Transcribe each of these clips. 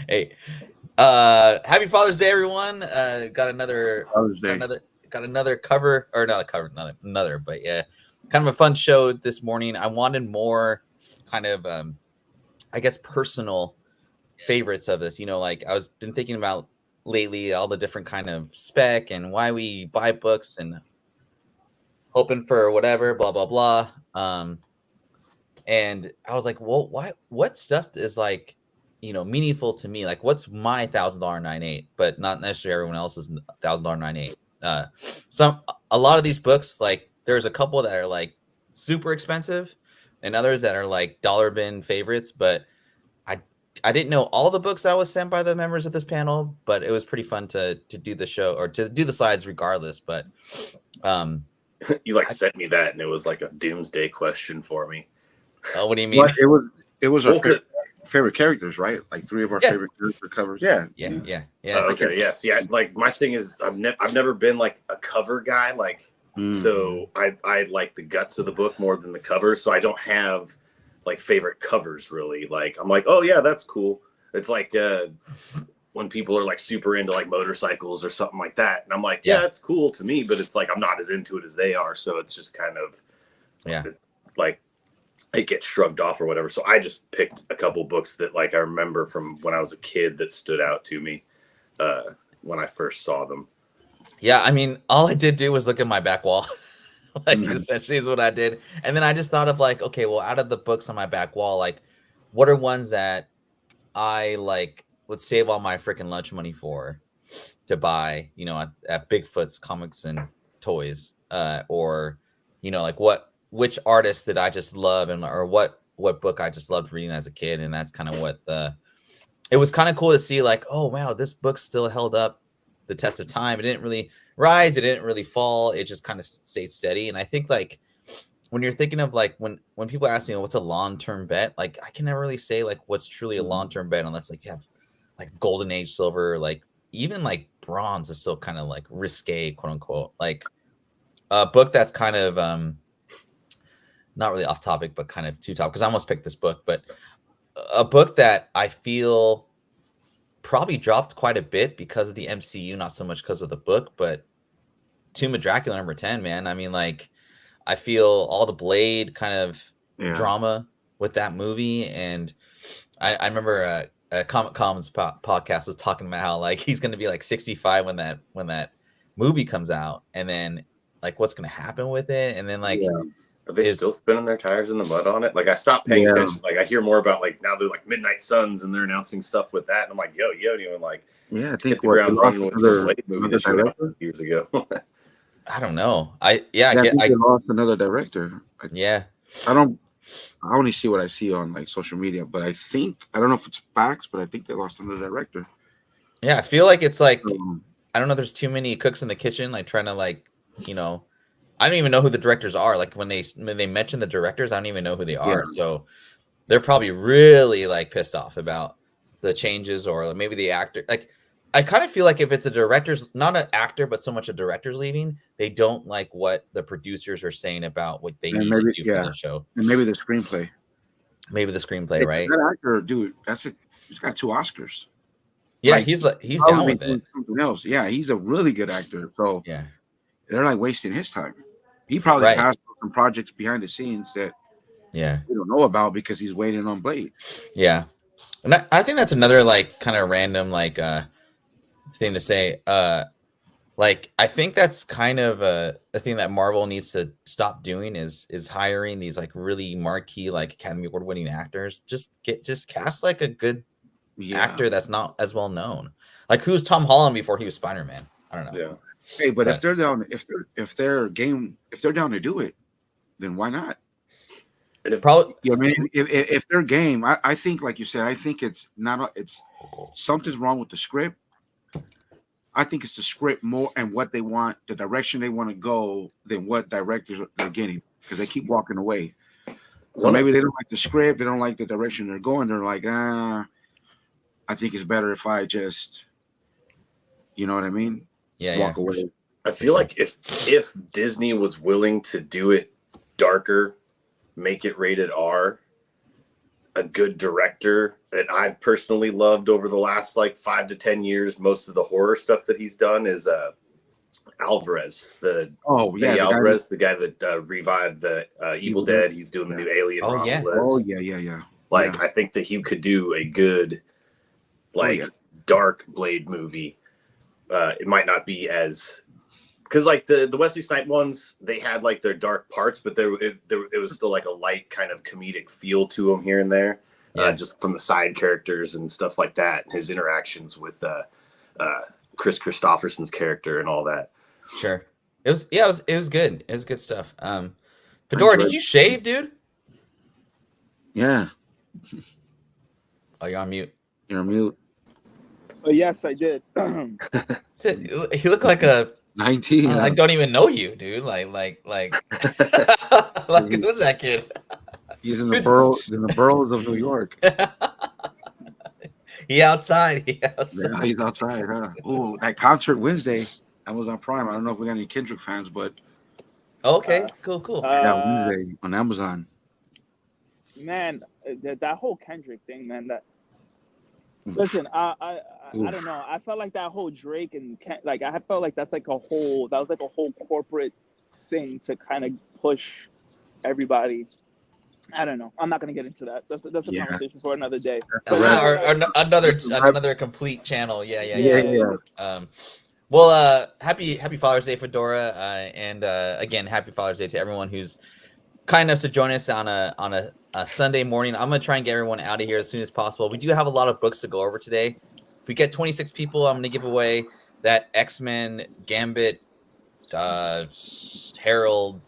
Hey, happy Father's Day, everyone. Got another, Father's got Day. another, got another cover, or not a cover, another, but yeah, kind of a fun show this morning. I wanted more kind of, I guess, personal favorites of this. Like I was been thinking about lately all the different kind of spec and why we buy books and hoping for whatever, blah blah blah. And I was like, well, what stuff is like, meaningful to me? Like, what's my $1,000 9.8, but not necessarily everyone else's $1,000 9.8. A lot of these books, like, there's a couple that are like super expensive, and others that are like dollar bin favorites. But I I didn't know all the books I was sent by the members of this panel, but it was pretty fun to do the show or to do the slides regardless. But you sent me that, and it was like a doomsday question for me. Oh, what do you mean? Well, it was our favorite characters, right? Like 3 of our favorite character covers. Yeah. Okay. Yes. Yeah. Like my thing is, I've never been like a cover guy. Like, so I like the guts of the book more than the covers. So I don't have like favorite covers really. Like I'm like, oh yeah, that's cool. It's like when people are like super into like motorcycles or something like that, and I'm like, yeah, it's cool to me, but it's like I'm not as into it as they are. So it's just kind of like it gets shrugged off or whatever. So I just picked a couple books that like I remember from when I was a kid that stood out to me when I first saw them. Yeah, I mean, all I did do was look at my back wall. Like essentially is what I did. And then I just thought of like, okay, well, out of the books on my back wall, like what are ones that I like would save all my freaking lunch money for to buy, at Bigfoot's Comics and Toys, or like which artist did I just love, and or what book I just loved reading as a kid. And that's kind of what it was kind of cool to see, like, oh wow, this book still held up the test of time. It didn't really rise, it didn't really fall, it just kind of stayed steady. And I think like when you're thinking of like when people ask me what's a long-term bet, like I can never really say like what's truly a long-term bet unless like you have like golden age silver, like even like bronze is still kind of like risque, quote unquote. Like a book that's kind of not really off topic but kind of too top, because I almost picked this book, but a book that I feel probably dropped quite a bit because of the MCU, not so much because of the book, but Tomb of Dracula #10, man. I mean, like, I feel all the Blade kind of drama with that movie. And I remember a Comic Commons podcast was talking about how like he's going to be like 65 when that movie comes out, and then like what's going to happen with it. And then like, are they still spinning their tires in the mud on it? Like I stopped paying attention. Like I hear more about like now they're like Midnight Suns and they're announcing stuff with that. And I'm like, yo, you know, like I think hit the ground running with the Blade movie that came out years ago. I don't know. I think they lost another director. I only see what I see on like social media, but I don't know if it's facts, but I think they lost another director. Yeah, I feel like it's like I don't know. There's too many cooks in the kitchen, like trying to like I don't even know who the directors are. Like when they mention the directors, I don't even know who they are. So they're probably really like pissed off about the changes, or maybe the actor. Like I kind of feel like if it's a director's, not an actor, but so much a director's leaving, they don't like what the producers are saying about what they need to do for the show. And maybe the screenplay. Right? That actor, dude, he's got 2 Oscars. Yeah, like, he's down with it. Something else. Yeah, he's a really good actor. So they're like wasting his time. He probably passed some projects behind the scenes that we don't know about because he's waiting on Blade. Yeah, and I think that's another like kind of random like thing to say. Like I think that's kind of a thing that Marvel needs to stop doing is hiring these like really marquee like Academy Award winning actors. Just cast like a good actor that's not as well known. Like who's Tom Holland before he was Spider-Man? I don't know. Yeah. Hey, but if they're down, if they're down to do it, then why not? And probably, I mean, if they're game, I think, like you said, I think it's not. It's something's wrong with the script. I think it's the script more and what they want, the direction they want to go, than what directors they're getting, because they keep walking away. So maybe they don't like the script, they don't like the direction they're going. They're like, I think it's better if I just, you know what I mean? Walk away. I feel like if Disney was willing to do it darker, make it rated R, a good director that I've personally loved over the last like 5 to 10 years, most of the horror stuff that he's done is Alvarez, the guy that revived the Evil Dead. He's doing the new Alien. Oh yeah. Like I think that he could do a good dark Blade movie. It might not be as because like the Wesley Snipes ones, they had like their dark parts, but it was still like a light kind of comedic feel to them here and there, just from the side characters and stuff like that. His interactions with Chris Christopherson's character and all that. Sure, it was good. It was good stuff. Fedora, did you shave, dude? Yeah. Oh, you're on mute. You're on mute. Oh yes, I did. He looked like a 19. I don't even know you, dude. Like who's that kid? He's in the boroughs of New York. He outside. Yeah, he's outside, huh? Oh, that concert Wednesday, Amazon Prime. I don't know if we got any Kendrick fans, but okay, cool. Yeah, Wednesday on Amazon. Man, that whole Kendrick thing, man. Listen, I don't know. I felt like that whole Drake and I felt like that was like a whole corporate thing to kind of push everybody. I don't know. I'm not gonna get into that. That's a conversation for another day. Or another complete channel. Yeah. Well, happy Father's Day, Fedora, and again, happy Father's Day to everyone who's kind enough to join us on a Sunday morning. I'm gonna try and get everyone out of here as soon as possible. We do have a lot of books to go over today. If we get 26 people, I'm gonna give away that X-Men Gambit, Herald,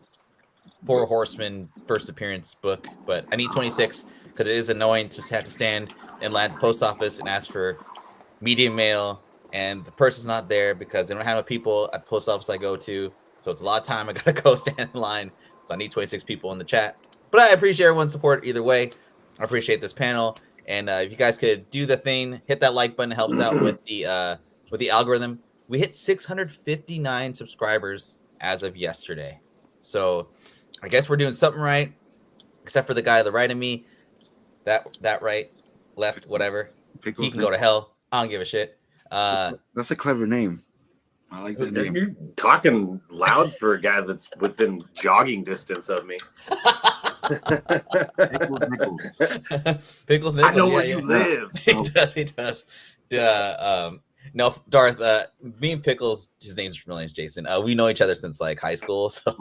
Four Horsemen first appearance book. But I need 26 because it is annoying to have to stand in line at the post office and ask for medium mail, and the person's not there because they don't have enough people at the post office I go to. So it's a lot of time I gotta go stand in line. So I need 26 people in the chat. But I appreciate everyone's support either way. I appreciate this panel. And if you guys could do the thing, hit that like button. It helps out with the algorithm. We hit 659 subscribers as of yesterday. So I guess we're doing something right, except for the guy to the right of me. That right, left, whatever. He can go to hell. I don't give a shit. That's a clever name. I like that name. You're talking loud for a guy that's within jogging distance of me. Pickles. I know where you live. He does. No, Darth. Me and Pickles. His real name's Jason. We know each other since like high school. So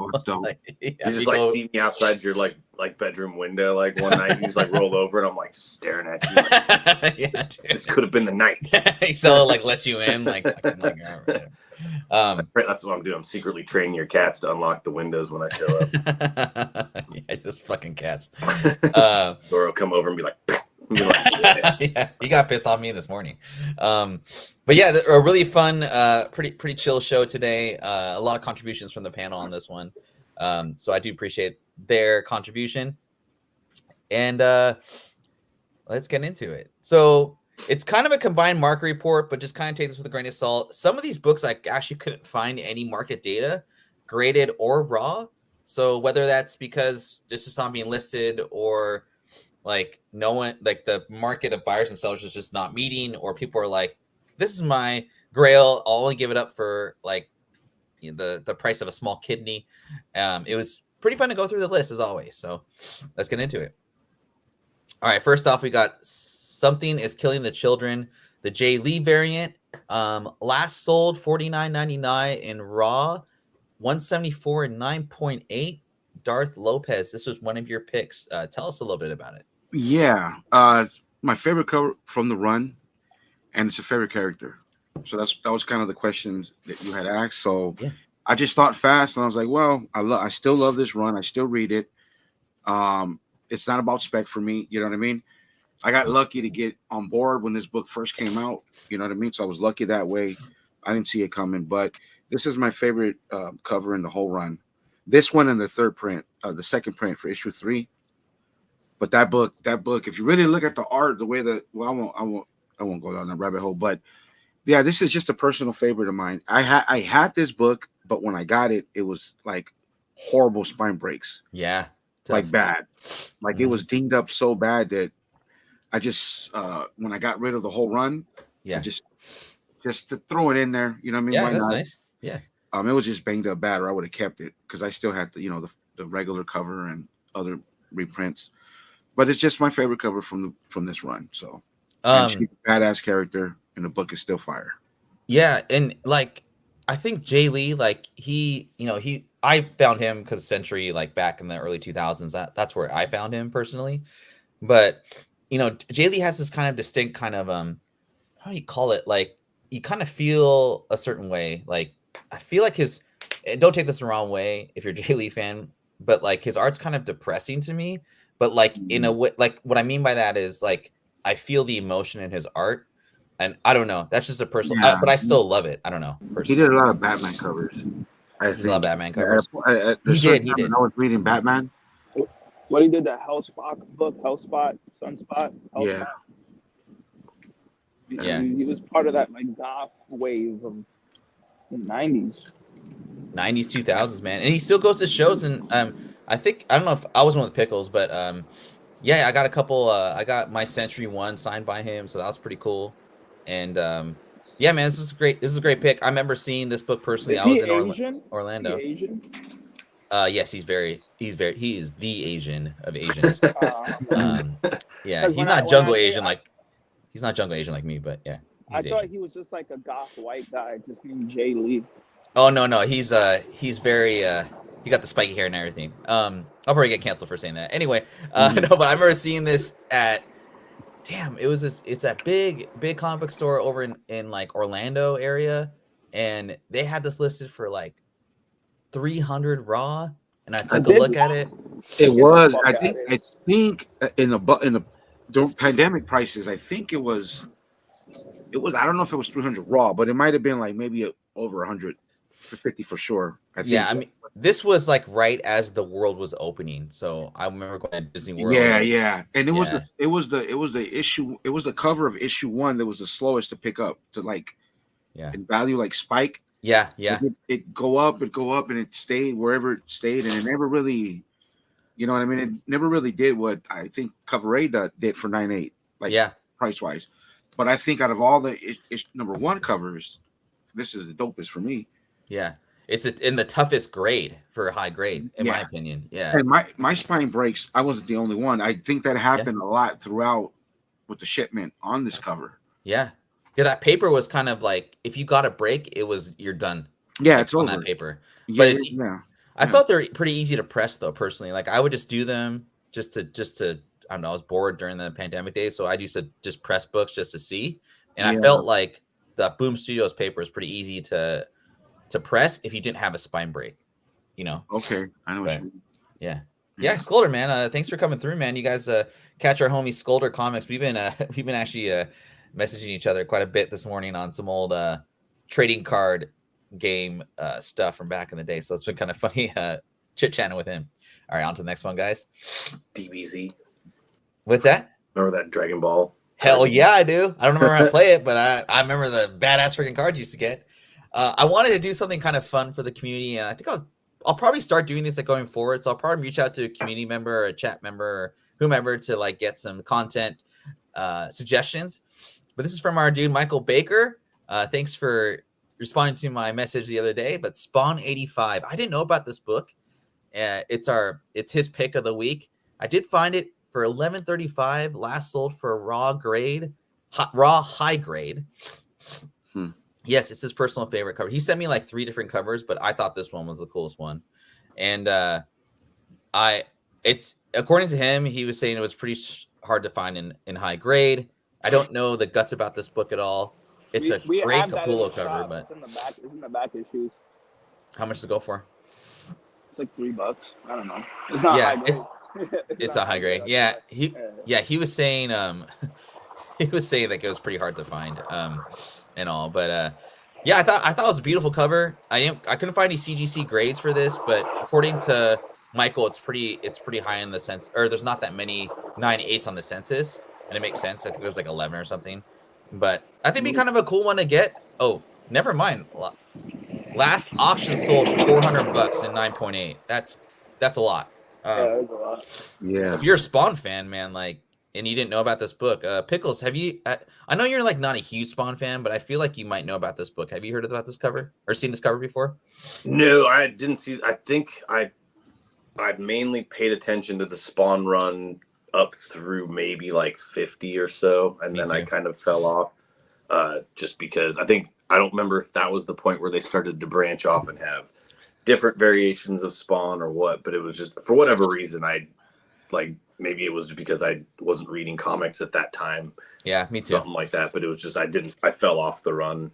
you just like see me outside your like bedroom window like one night. He's like rolled over and I'm like staring at you. Like, this could have been the night. So like lets you in like. That's what I'm doing. I'm secretly training your cats to unlock the windows when I show up. Yeah, just fucking cats. Zoro come over and be like, yeah, he got pissed off me this morning. But yeah, a really fun, pretty chill show today. A lot of contributions from the panel on this one. So I do appreciate their contribution. And let's get into it. So it's kind of a combined market report, but just kind of take this with a grain of salt. Some of these books I actually couldn't find any market data, graded or raw. So whether that's because this is not being listed or like no one, like the market of buyers and sellers is just not meeting, or people are like, this is my grail, I'll only give it up for like the price of a small kidney. It was pretty fun to go through the list as always. So let's get into it. All right, first off, we got Something is Killing the Children, the Jay Lee variant. Last sold $49.99 in raw, 174 and 9.8. Darth Lopez, this was one of your picks. Tell us a little bit about it. Yeah, it's my favorite cover from the run, and it's a favorite character. So that was kind of the questions that you had asked. So yeah. I just thought fast, and I was like, well, I still love this run. I still read it. It's not about spec for me. You know what I mean? I got lucky to get on board when this book first came out. You know what I mean? So I was lucky that way. I didn't see it coming, but this is my favorite cover in the whole run. This one and the the second print for issue 3. But that book, if you really look at the art, the way that, well, I won't go down that rabbit hole, but yeah, this is just a personal favorite of mine. I had this book, but when I got it, it was like horrible spine breaks. Yeah. Like bad. Like it was dinged up so bad that I just when I got rid of the whole run, Yeah. Just to throw it in there, you know what I mean? Yeah, Why that's not? nice. Yeah. It was just banged up bad, or I would have kept it because I still had the regular cover and other reprints. But it's just my favorite cover from this run. So, and she's a badass character, and the book is still fire. Yeah, and like I think Jay Lee, like I found him because Century, like back in the early 2000s. That's where I found him personally. But Jay Lee has this kind of distinct kind of how do you call it? Like you kind of feel a certain way. Like I feel like and don't take this the wrong way if you're a Jay Lee fan, but like his art's kind of depressing to me. But like in a way, like what I mean by that is like I feel the emotion in his art, and I don't know. That's just a personal, but I still love it. I don't know. Personally. He did a lot of Batman covers. I think a lot of Batman covers. He did. I was reading Batman. What he did, the Hellspot book, Hellspot, Sunspot, Hellspot. Yeah. He was part of that like goth wave of the 90s. 2000s, man. And he still goes to shows, and I don't know if I was one with Pickles, but yeah, I got a couple I got my Century 1 signed by him, so that was pretty cool. And yeah, man, this is a great pick. I remember seeing this book personally. Is he Asian? Orlando. Is he Asian? Yes, he is the Asian of Asians. Yeah, he's not jungle Asian like me, but yeah. I thought he was just like a goth white guy just named Jay Lee. Oh no, he's very he got the spiky hair and everything. I'll probably get canceled for saying that. Anyway, no, but I remember seeing this at it's that big comic book store over in like Orlando area, and they had this listed for like 300 raw, and I took a look at it. It was I think in the pandemic prices, I think it was I don't know if it was 300 raw, but it might have been like maybe over 150 for sure. I think. Yeah, I mean, this was like right as the world was opening, so I remember going to Disney World. Yeah, and it was the issue. It was the cover of issue 1 that was the slowest to pick up to like, in value, like spike. Yeah. It go up, and it stayed wherever it stayed, and it never really, you know what I mean. It never really did what I think Cover A did for 9.8, like price wise. But I think out of all the number 1 covers, this is the dopest for me. Yeah, it's in the toughest grade for a high grade, in my opinion. Yeah, and my spine breaks. I wasn't the only one. I think that happened a lot throughout with the shipment on this cover. Yeah, that paper was kind of like if you got a break, you're done. Yeah, it's on over. That paper. Yeah, but I felt they're pretty easy to press though. Personally, like I would just do them just to. I don't know. I was bored during the pandemic days, so I used to just press books just to see. And I felt like the Boom Studios paper is pretty easy to press if you didn't have a spine break, Okay, I know what you mean. Yeah, Skolder, man. Thanks for coming through, man. You guys catch our homie Skolder Comics. We've been actually messaging each other quite a bit this morning on some old trading card game stuff from back in the day. So it's been kind of funny chit chatting with him. All right, on to the next one, guys. DBZ. What's that? Remember that Dragon Ball? Hell yeah, I do. I don't remember how to play it, but I remember the badass freaking cards you used to get. I wanted to do something kind of fun for the community, and I think I'll probably start doing this going forward. So I'll probably reach out to a community member or a chat member or whomever to like get some content suggestions. But this is from our dude Michael Baker. Thanks for responding to my message the other day. But Spawn 85, I didn't know about this book. It's his pick of the week. I did find it for $11.35. Last sold for a raw high grade. Yes, it's his personal favorite cover. He sent me like 3 different covers, but I thought this one was the coolest one. And it's according to him, he was saying it was pretty hard to find in high grade. I don't know the guts about this book at all. It's a great Capullo cover, but it's in the back issues. How much does it go for? It's like $3. I don't know. It's not high grade. It's not high grade. Yeah, he was saying he was saying that it was pretty hard to find and all, but I thought it was a beautiful cover. I couldn't find any CGC grades for this, but according to Michael, it's pretty high in the sense, or there's not that many 9.8s on the census, and it makes sense. I think there's like 11 or something, but I think it'd be kind of a cool one to get. Oh, never mind. Last auction sold $400 in 9.8. That's a lot. That's a lot. Yeah. So if you're a Spawn fan, man, like and you didn't know about this book. Pickles, have you? I know you're like not a huge Spawn fan, but I feel like you might know about this book. Have you heard about this cover or seen this cover before? No, I didn't see. I think I mainly paid attention to the Spawn run up through maybe like 50 or so, and then I kind of fell off just because I don't remember if that was the point where they started to branch off and have different variations of Spawn or what, but it was just for whatever reason maybe it was because I wasn't reading comics at that time. Yeah, me too. Something like that, but it was just I fell off the run.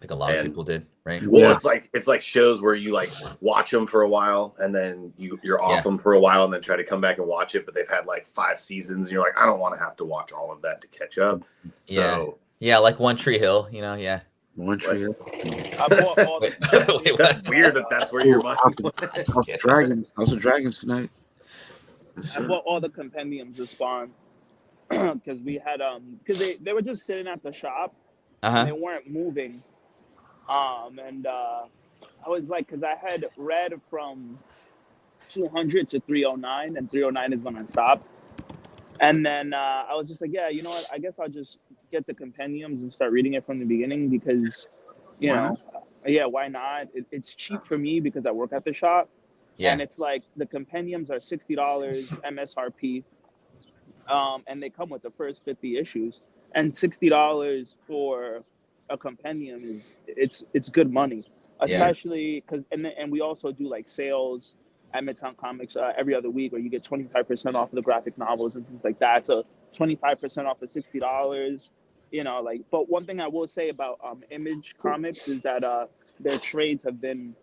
Like a lot of people did, right? Well, it's like shows where you like watch them for a while and then you're off them for a while and then try to come back and watch it, but they've had like 5 seasons and you're like, I don't want to have to watch all of that to catch up. So yeah, like One Tree Hill, you know, yeah. One Tree Hill. Wait, that's weird that's where your mind House of Dragons tonight. I bought all the compendiums of Spawn because we had because they were just sitting at the shop and they weren't moving. And I was like, because I had read from 200 to 309, and 309 is when I stopped. And then I was just like, yeah, you know what? I guess I'll just get the compendiums and start reading it from the beginning because, you know, why not? It's cheap for me because I work at the shop. Yeah. And it's like the compendiums are $60 MSRP. And they come with the first 50 issues. And $60 for a compendium it's good money, especially because and we also do like sales at Midtown Comics every other week where you get 25% off of the graphic novels and things like that. So 25% off of $60, you know, like. But one thing I will say about Image Comics is that their trades have been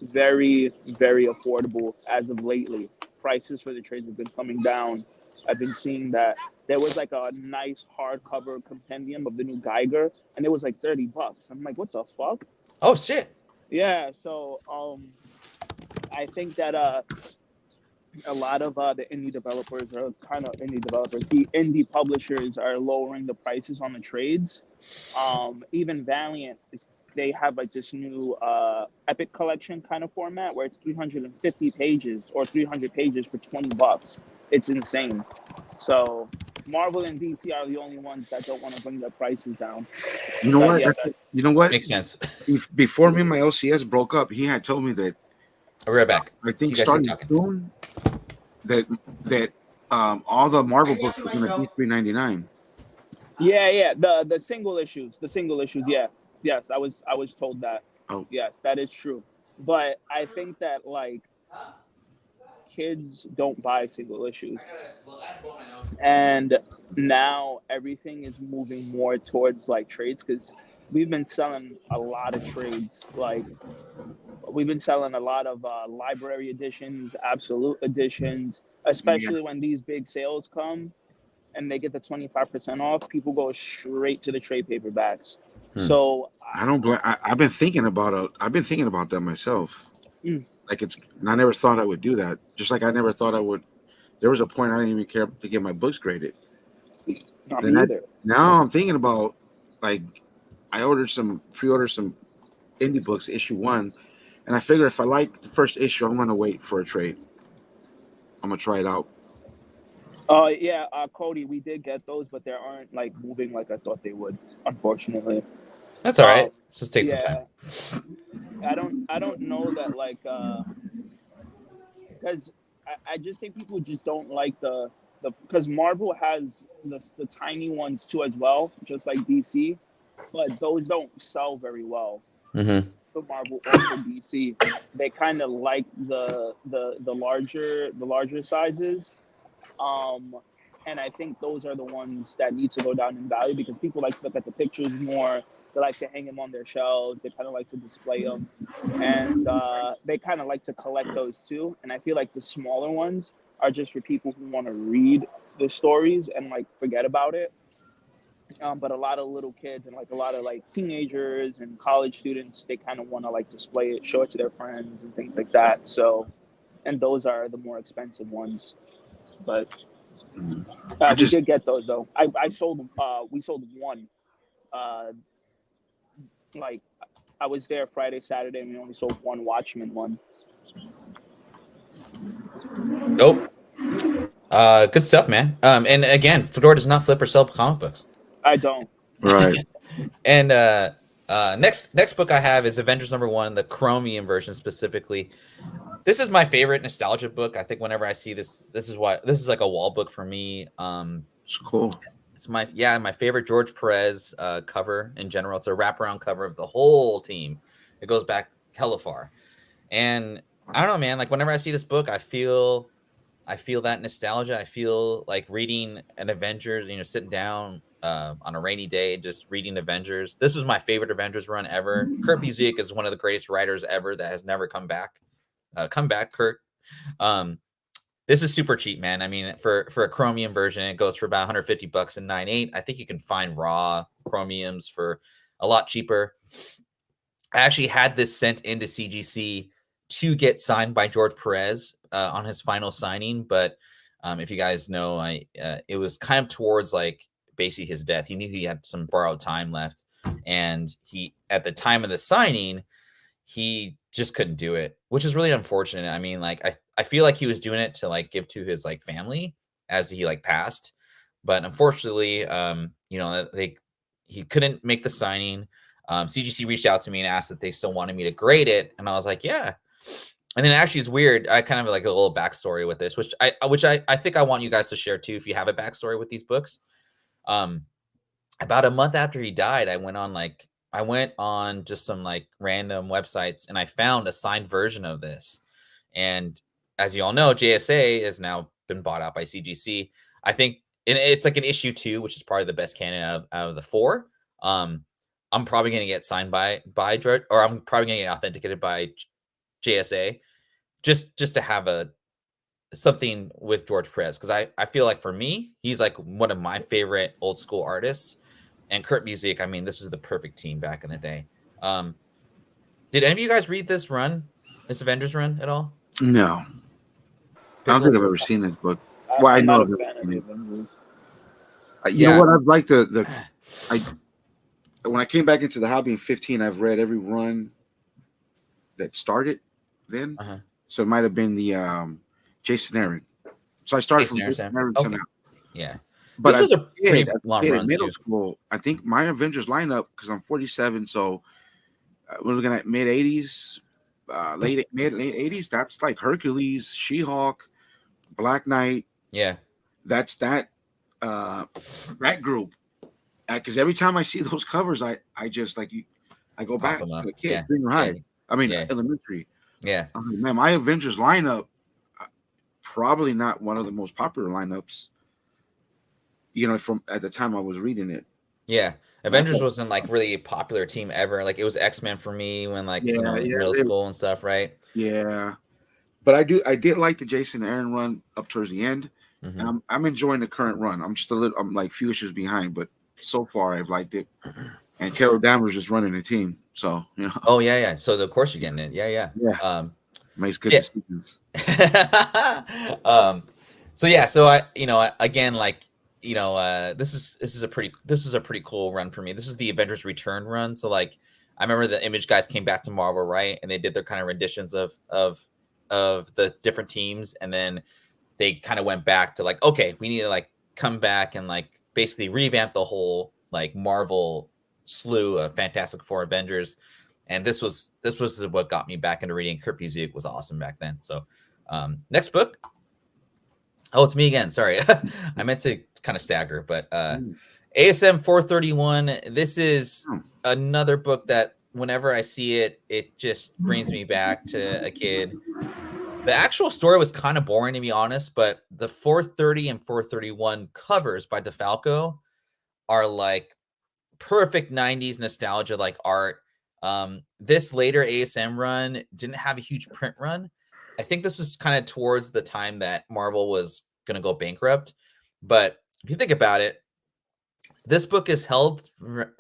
very, very affordable as of lately. Prices for the trades have been coming down. I've been seeing that there was like a nice hardcover compendium of the new Geiger, and it was like $30. I'm like, what the fuck? Oh shit! Yeah, so I think that a lot of the indie developers, the indie publishers are lowering the prices on the trades. Even Valiant they have like this new Epic Collection kind of format where it's 350 pages or 300 pages for $20. It's insane. So Marvel and DC are the only ones that don't want to bring their prices down. You know what? You know what? Makes sense. Before me and my LCS broke up, he had told me that. I'll be right back. I think starting soon that all the Marvel books are going to be $3.99. Yeah. The single issues. Yeah. Yes, I was told that. Oh. Yes, that is true. But I think that like kids don't buy single issues. And now everything is moving more towards like trades because we've been selling a lot of trades. Like we've been selling a lot of library editions, absolute editions, especially when these big sales come and they get the 25% off, people go straight to the trade paperbacks. So I don't blame. I've been thinking about that myself. Like I never thought I would do that. Just like I never thought I would. There was a point I didn't even care to get my books graded. Not me either. Now I'm thinking about like I pre-ordered some indie books, issue 1, and I figure if I like the first issue, I'm gonna wait for a trade. I'm gonna try it out. Yeah, Cody, we did get those, but they aren't like moving like I thought they would, unfortunately. That's all right. Let's just take some time. I don't know that like because I just think people just don't like the because Marvel has the tiny ones too as well, just like DC, but those don't sell very well. Mm-hmm. For Marvel or for DC, they kind of like the larger sizes. And I think those are the ones that need to go down in value because people like to look at the pictures more. They like to hang them on their shelves. They kind of like to display them. And they kind of like to collect those too. And I feel like the smaller ones are just for people who want to read the stories and like forget about it. But a lot of little kids and like a lot of like teenagers and college students, they kind of want to like display it, show it to their friends and things like that. So, and those are the more expensive ones. But we did get those though. I sold them. We sold one. Like I was there Friday, Saturday, and we only sold one Watchmen one. Nope. Good stuff, man. And again, Fedora does not flip or sell comic books. I don't. Right. And next book I have is Avengers #1, the Chromium version specifically. This is my favorite nostalgia book. I think whenever I see this is like a wall book for me. It's cool. It's my favorite George Perez cover in general. It's a wraparound cover of the whole team. It goes back hella far. And I don't know, man, like whenever I see this book, I feel that nostalgia. I feel like reading an Avengers, sitting down on a rainy day, just reading Avengers. This was my favorite Avengers run ever. Kurt Busiek is one of the greatest writers ever that has never come back. Come back, Kurt. This is super cheap, man. I mean, for a Chromium version, it goes for about $150 in 9.8. I think you can find raw Chromiums for a lot cheaper. I actually had this sent into CGC to get signed by George Perez on his final signing, but if you guys know, it was kind of towards like basically his death. He knew he had some borrowed time left, and he at the time of the signing, he just couldn't do it, which is really unfortunate. I mean, like I feel like he was doing it to like give to his like family as he like passed, but unfortunately, he couldn't make the signing. CGC reached out to me and asked if they still wanted me to grade it, and I was like, yeah. And then actually, it's weird. I kind of like a little backstory with this, which I think I want you guys to share too, if you have a backstory with these books. About a month after he died, I went on just some like random websites, and I found a signed version of this. And as you all know, JSA has now been bought out by CGC. I think it's like an issue 2, which is probably the best canon out of the 4. I'm probably going to get signed by George, or I'm probably going to get authenticated by JSA, just to have something with George Perez, because I feel like for me, he's like one of my favorite old school artists. And Kurt Busiek, I mean, this is the perfect team back in the day. Did any of you guys read this Avengers run at all? No. I don't think I've ever seen this book. Well, I know of it. You know what? I've liked when I came back into the hobby in 2015, I've read every run that started then. Uh-huh. So it might have been the Jason Aaron. So I started from Jason Aaron to now. Yeah. But this was a pretty long run. Middle school, I think my Avengers lineup, because I'm 47, so we're looking at mid 80s, late 80s. That's like Hercules, She-Hulk, Black Knight. Yeah, that's that group. Because every time I see those covers, I just like I go back to a kid, junior high. I mean, elementary. Yeah, I mean, man, my Avengers lineup, probably not one of the most popular lineups. From at the time I was reading it. Yeah. Avengers wasn't like really a popular team ever. Like it was X-Men for me when middle school and stuff, right? Yeah. But I did like the Jason Aaron run up towards the end. Mm-hmm. And I'm enjoying the current run. I'm like few issues behind, but so far I've liked it. And Carol Danvers is running the team. So, Oh yeah. So of course you're getting it. Yeah. Makes good decisions. So I again, like, this is a pretty cool run for me. This is the Avengers Return run. So like, I remember the Image guys came back to Marvel, right? And they did their kind of renditions of the different teams. And then they kind of went back to like, okay, we need to like come back and like basically revamp the whole like Marvel slew of Fantastic Four Avengers. And this was what got me back into reading. Kurt Busiek was awesome back then. So next book. Oh, it's me again. Sorry. I meant to kind of stagger, but ASM 431. This is another book that whenever I see it, it just brings me back to a kid. The actual story was kind of boring, to be honest, but the 430 and 431 covers by DeFalco are like perfect 90s nostalgia like art. This later ASM run didn't have a huge print run. I think this was kind of towards the time that Marvel was going to go bankrupt. But if you think about it, this book is held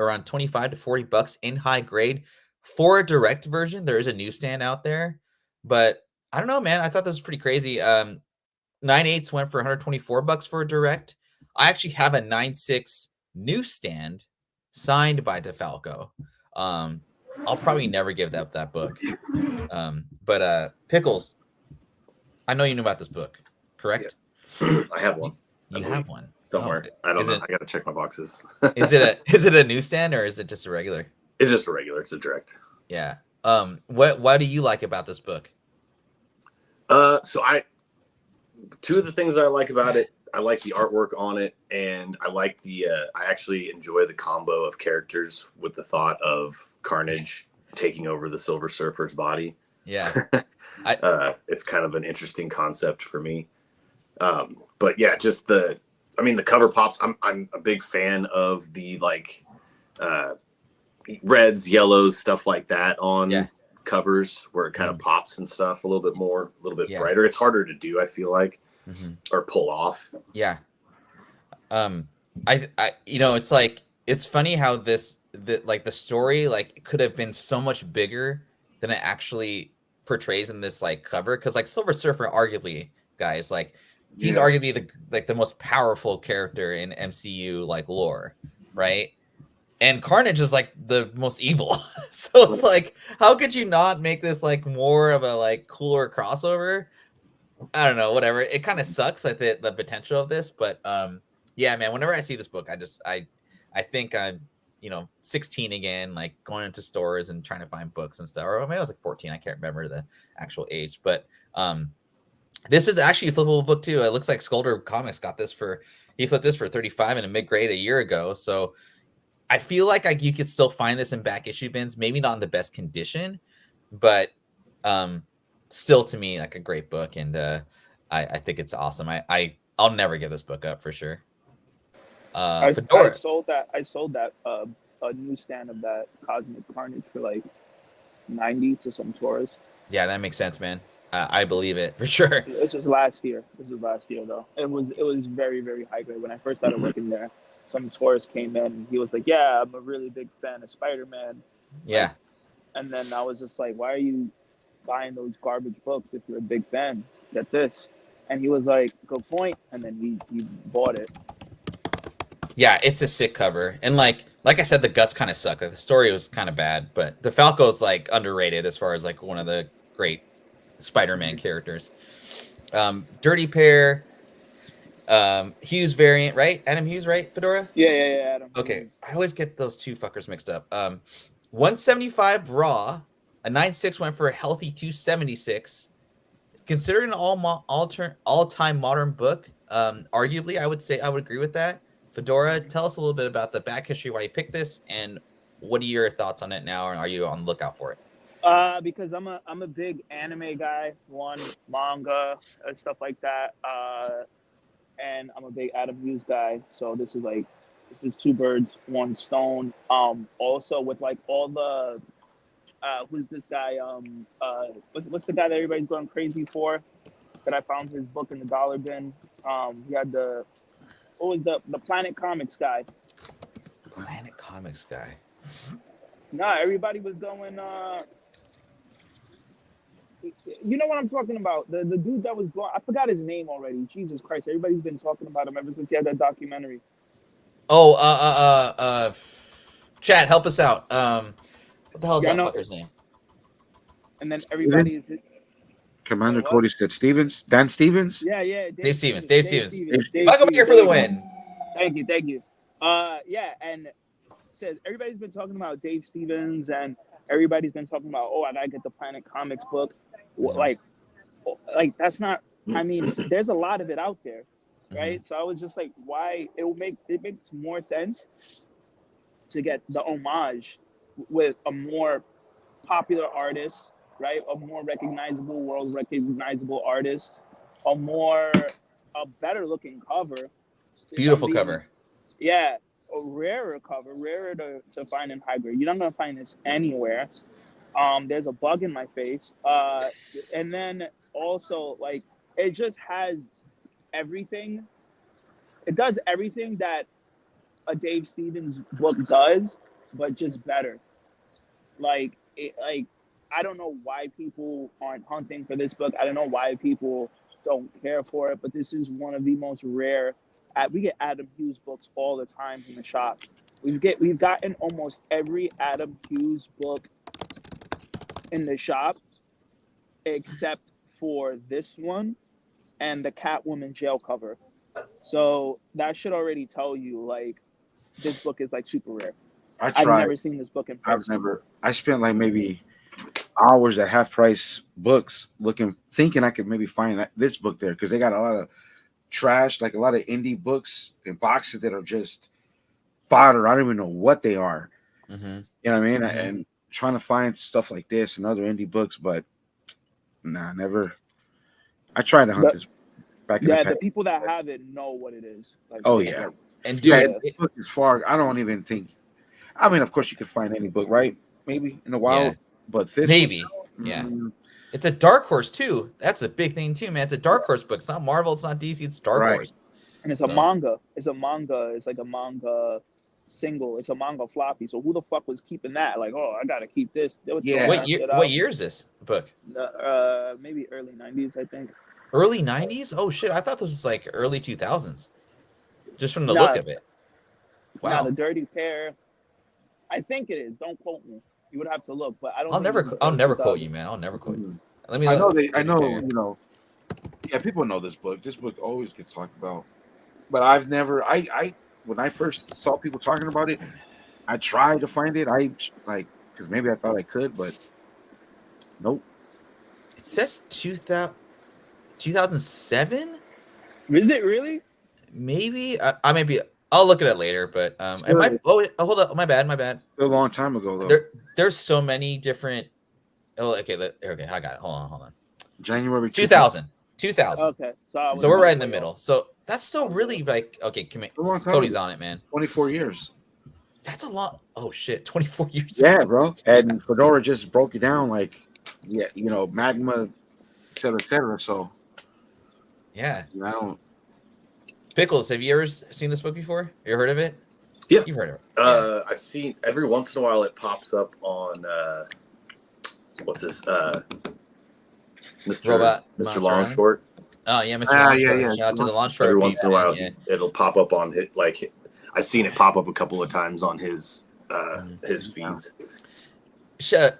around $25 to $40 in high grade for a direct version. There is a newsstand out there, but I don't know, man. I thought this was pretty crazy. 9/8 went for $124 for a direct. I actually have a 9/6 newsstand signed by DeFalco. I'll probably never give that book. But Pickles, I know you knew about this book, correct? I have one. You have one somewhere. Oh, I don't know. it, I got to check my boxes. is it a newsstand or is it just a regular? It's just a regular. It's a direct. Yeah. What do you like about this book? So two of the things that I like about it, I like the artwork on it, and I like I actually enjoy the combo of characters with the thought of Carnage taking over the Silver Surfer's body. Yeah. It's kind of an interesting concept for me. But yeah, just the cover pops. I'm a big fan of the reds, yellows, stuff like that on covers where it kind of pops and stuff a little bit more, a little bit brighter. It's harder to do, I feel like, or pull off. Yeah. I it's like, it's funny how the story could have been so much bigger than it actually portrays in this cover, because Silver Surfer, arguably, guys, he's arguably the most powerful character in MCU lore, right? And Carnage is the most evil. So it's how could you not make this more of a cooler crossover? I don't know, whatever. It kind of sucks at the potential of this, but yeah, man, whenever I see this book, I think I'm 16 again, going into stores and trying to find books and stuff. Or maybe I was 14, I can't remember the actual age, but this is actually a flippable book too. It looks like Skulder Comics got this he flipped this for 35 in a mid-grade a year ago. So I feel like you could still find this in back issue bins, maybe not in the best condition, but still to me a great book, and I think it's awesome. I'll never give this book up for sure. I sold that a newsstand of that Cosmic Carnage for 90 to some tourists. Yeah, that makes sense, man. I believe it for sure. This was last year though. It was very, very high grade. When I first started working there, some tourist came in and he was like, yeah, I'm a really big fan of Spider-Man. Yeah. And then I was just like, why are you buying those garbage books if you're a big fan? Get this. And he was like, good point. And then he bought it. Yeah, it's a sick cover. And like I said, the guts kind of suck. The story was kind of bad, but the Falco's underrated as far as one of the great Spider-Man characters. Dirty Pair, Hughes variant, right? Adam Hughes, right? Fedora? Yeah, Adam. Okay, Hughes. I always get those two fuckers mixed up. 175 raw, a 9.6 went for a healthy 276. Considering an all-time modern book, arguably, I would say I would agree with that. Fedora, tell us a little bit about the back history, why you picked this, and what are your thoughts on it now, and are you on the lookout for it? Because I'm a big anime guy, manga, stuff like that, and I'm a big Adam Hughes guy. So this is two birds, one stone. Also with all the who's this guy? What's the guy that everybody's going crazy for? That I found his book in the dollar bin. He had what was the Planet Comics guy? Planet Comics guy. Nah, everybody was going. You know what I'm talking about? The dude that was blonde. I forgot his name already. Jesus Christ! Everybody's been talking about him ever since he had that documentary. Oh, Chad, help us out. What the hell is that fucker's name? And then everybody is. Commander Cody said Stevens. Dan Stevens? Yeah. Dave Stevens. Dave Stevens. Welcome here for the win. Thank you. Yeah, and says everybody's been talking about Dave Stevens, and everybody's been talking about, I gotta get the Planet Comics book. Like that's not. I mean, there's a lot of it out there, right? Mm-hmm. So I was just like, why? It makes more sense to get the homage with a more popular artist, right? A more world recognizable artist, a better looking cover. Beautiful cover. Yeah, a rarer cover, rarer to find in high grade. You're not gonna find this anywhere. There's a bug in my face. And then also it just has everything. It does everything that a Dave Stevens book does, but just better. I don't know why people aren't hunting for this book. I don't know why people don't care for it, but this is one of the most rare. We get Adam Hughes books all the time in the shop. We've gotten almost every Adam Hughes book in the shop, except for this one and the Catwoman jail cover. So that should already tell you like this book is like super rare. I've never seen this book in person. I spent like maybe hours at half price books thinking I could maybe find this book there, because they got a lot of trash, like a lot of indie books and boxes that are just fodder. I don't even know what they are. Mm-hmm. You know what I mean? Mm-hmm. And trying to find stuff like this and other indie books, but nah, never. I tried to hunt this back in the past. The people that have it know what it is. Like, oh yeah, and dude, this book is far. I don't even think. I mean, of course, you could find any book, right? Maybe in a while, but this maybe, It's a Dark Horse too. That's a big thing too, man. It's a Dark Horse book. It's not Marvel. It's not DC. It's Dark Horse. And it's a manga. It's a manga. It's like a manga single. It's a manga floppy. So who the fuck was keeping that? Like, oh, I gotta keep this. What year is this book? Maybe early 90s, I think. Early 90s? Oh shit! I thought this was like early 2000s. Just from the look of it. Wow. Now the Dirty Pair. I think it is. Don't quote me. You would have to look, but I don't. I'll never quote you, man. I'll never quote you. Let me. I know. You know. Yeah, people know this book. This book always gets talked about, but I've never. When I first saw people talking about it, I tried to find it. Because maybe I thought I could, but nope. It says 2007. Is it really? Maybe I may be. I'll look at it later, but it might. Oh, hold up. My bad. A long time ago, though. There's so many different. Oh, okay. Okay, I got it. Hold on. January 2000. 2000. Okay, so we're right in the middle. So that's still really like okay. Cody's on it, man. 24 years. That's a lot. Oh shit, 24 years. Yeah, bro. And Fedora just broke it down, like, yeah, you know, magma, et cetera. So, yeah, I don't. Pickles, have you ever seen this book before? You heard of it? Yeah, you've heard of it. I've seen every once in a while it pops up on what's this? Mr. Longshort. Oh yeah, Mr. Longshort. Yeah. Shout out to the Longshort. Every once in a while, it'll pop up on it. Like I've seen it pop up a couple of times on his feeds.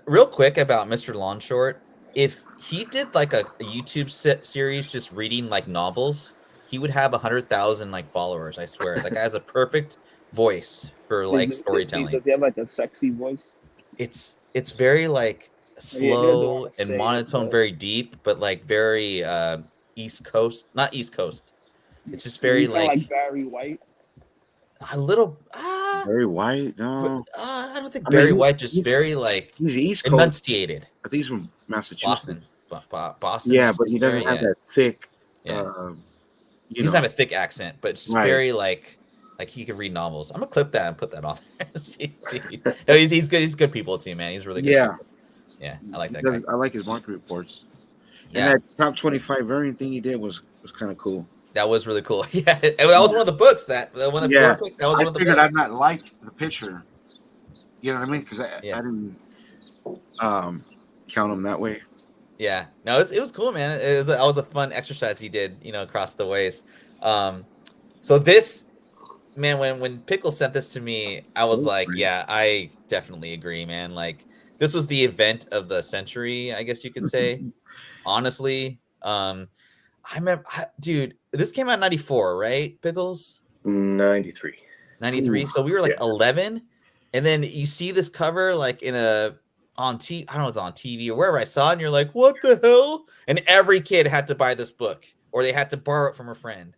Real quick about Mr. Longshort, if he did like a YouTube series just reading like novels, he would have 100,000 like followers. I swear, that guy has a perfect voice for like storytelling. Does he have like a sexy voice? It's very like slow and monotone, very deep, but like very East Coast, not East Coast. It's just very like Barry White. A little Barry White. No, I don't think Barry White. Just very like he's East Coast. Enunciated. I think he's from Massachusetts. Boston. Yeah, but he doesn't have that thick. He doesn't have a thick accent, but it's very like he can read novels. I'm gonna clip that and put that on. No, he's good. He's good people too, man. He's really good. Yeah, I like that guy. I like his market reports. Yeah, and that top 25 variant thing he did was kind of cool. That was really cool. Yeah, and that was one of the books that one of the that was one of the figured books. I'd not like the picture. You know what I mean? Because I didn't count him that way. Yeah, no, it was cool, man. That was a fun exercise he did, across the ways. So this, man, when Pickle sent this to me, I was like, yeah, I definitely agree, man. Like, this was the event of the century, I guess you could say. Honestly, I remember, dude, this came out in 94, right, Pickles? 93. 93. So we were like 11, and then you see this cover like on TV, I don't know, it's on TV or wherever I saw it, and you're like, what the hell? And every kid had to buy this book, or they had to borrow it from a friend.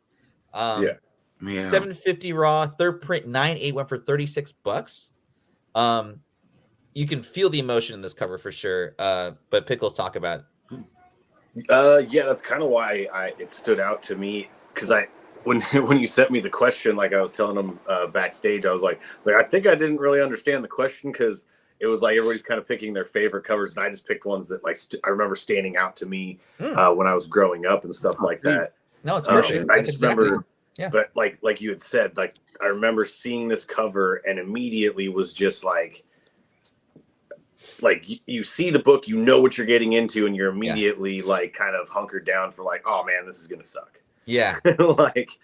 $7.50 raw, third print, 9.8 went for $36. You can feel the emotion in this cover for sure. But Pickles, talk about it. Yeah, that's kind of why it stood out to me, because when you sent me the question, like I was telling them backstage, I was like, I think I didn't really understand the question, because it was like everybody's kind of picking their favorite covers, and I just picked ones that like I remember standing out to me when I was growing up and stuff like that. No, it's perfect. I just remember, but like you had said, like I remember seeing this cover and immediately was just like you see the book, you know what you're getting into, and you're immediately like kind of hunkered down for like, oh man, this is gonna suck. Yeah, because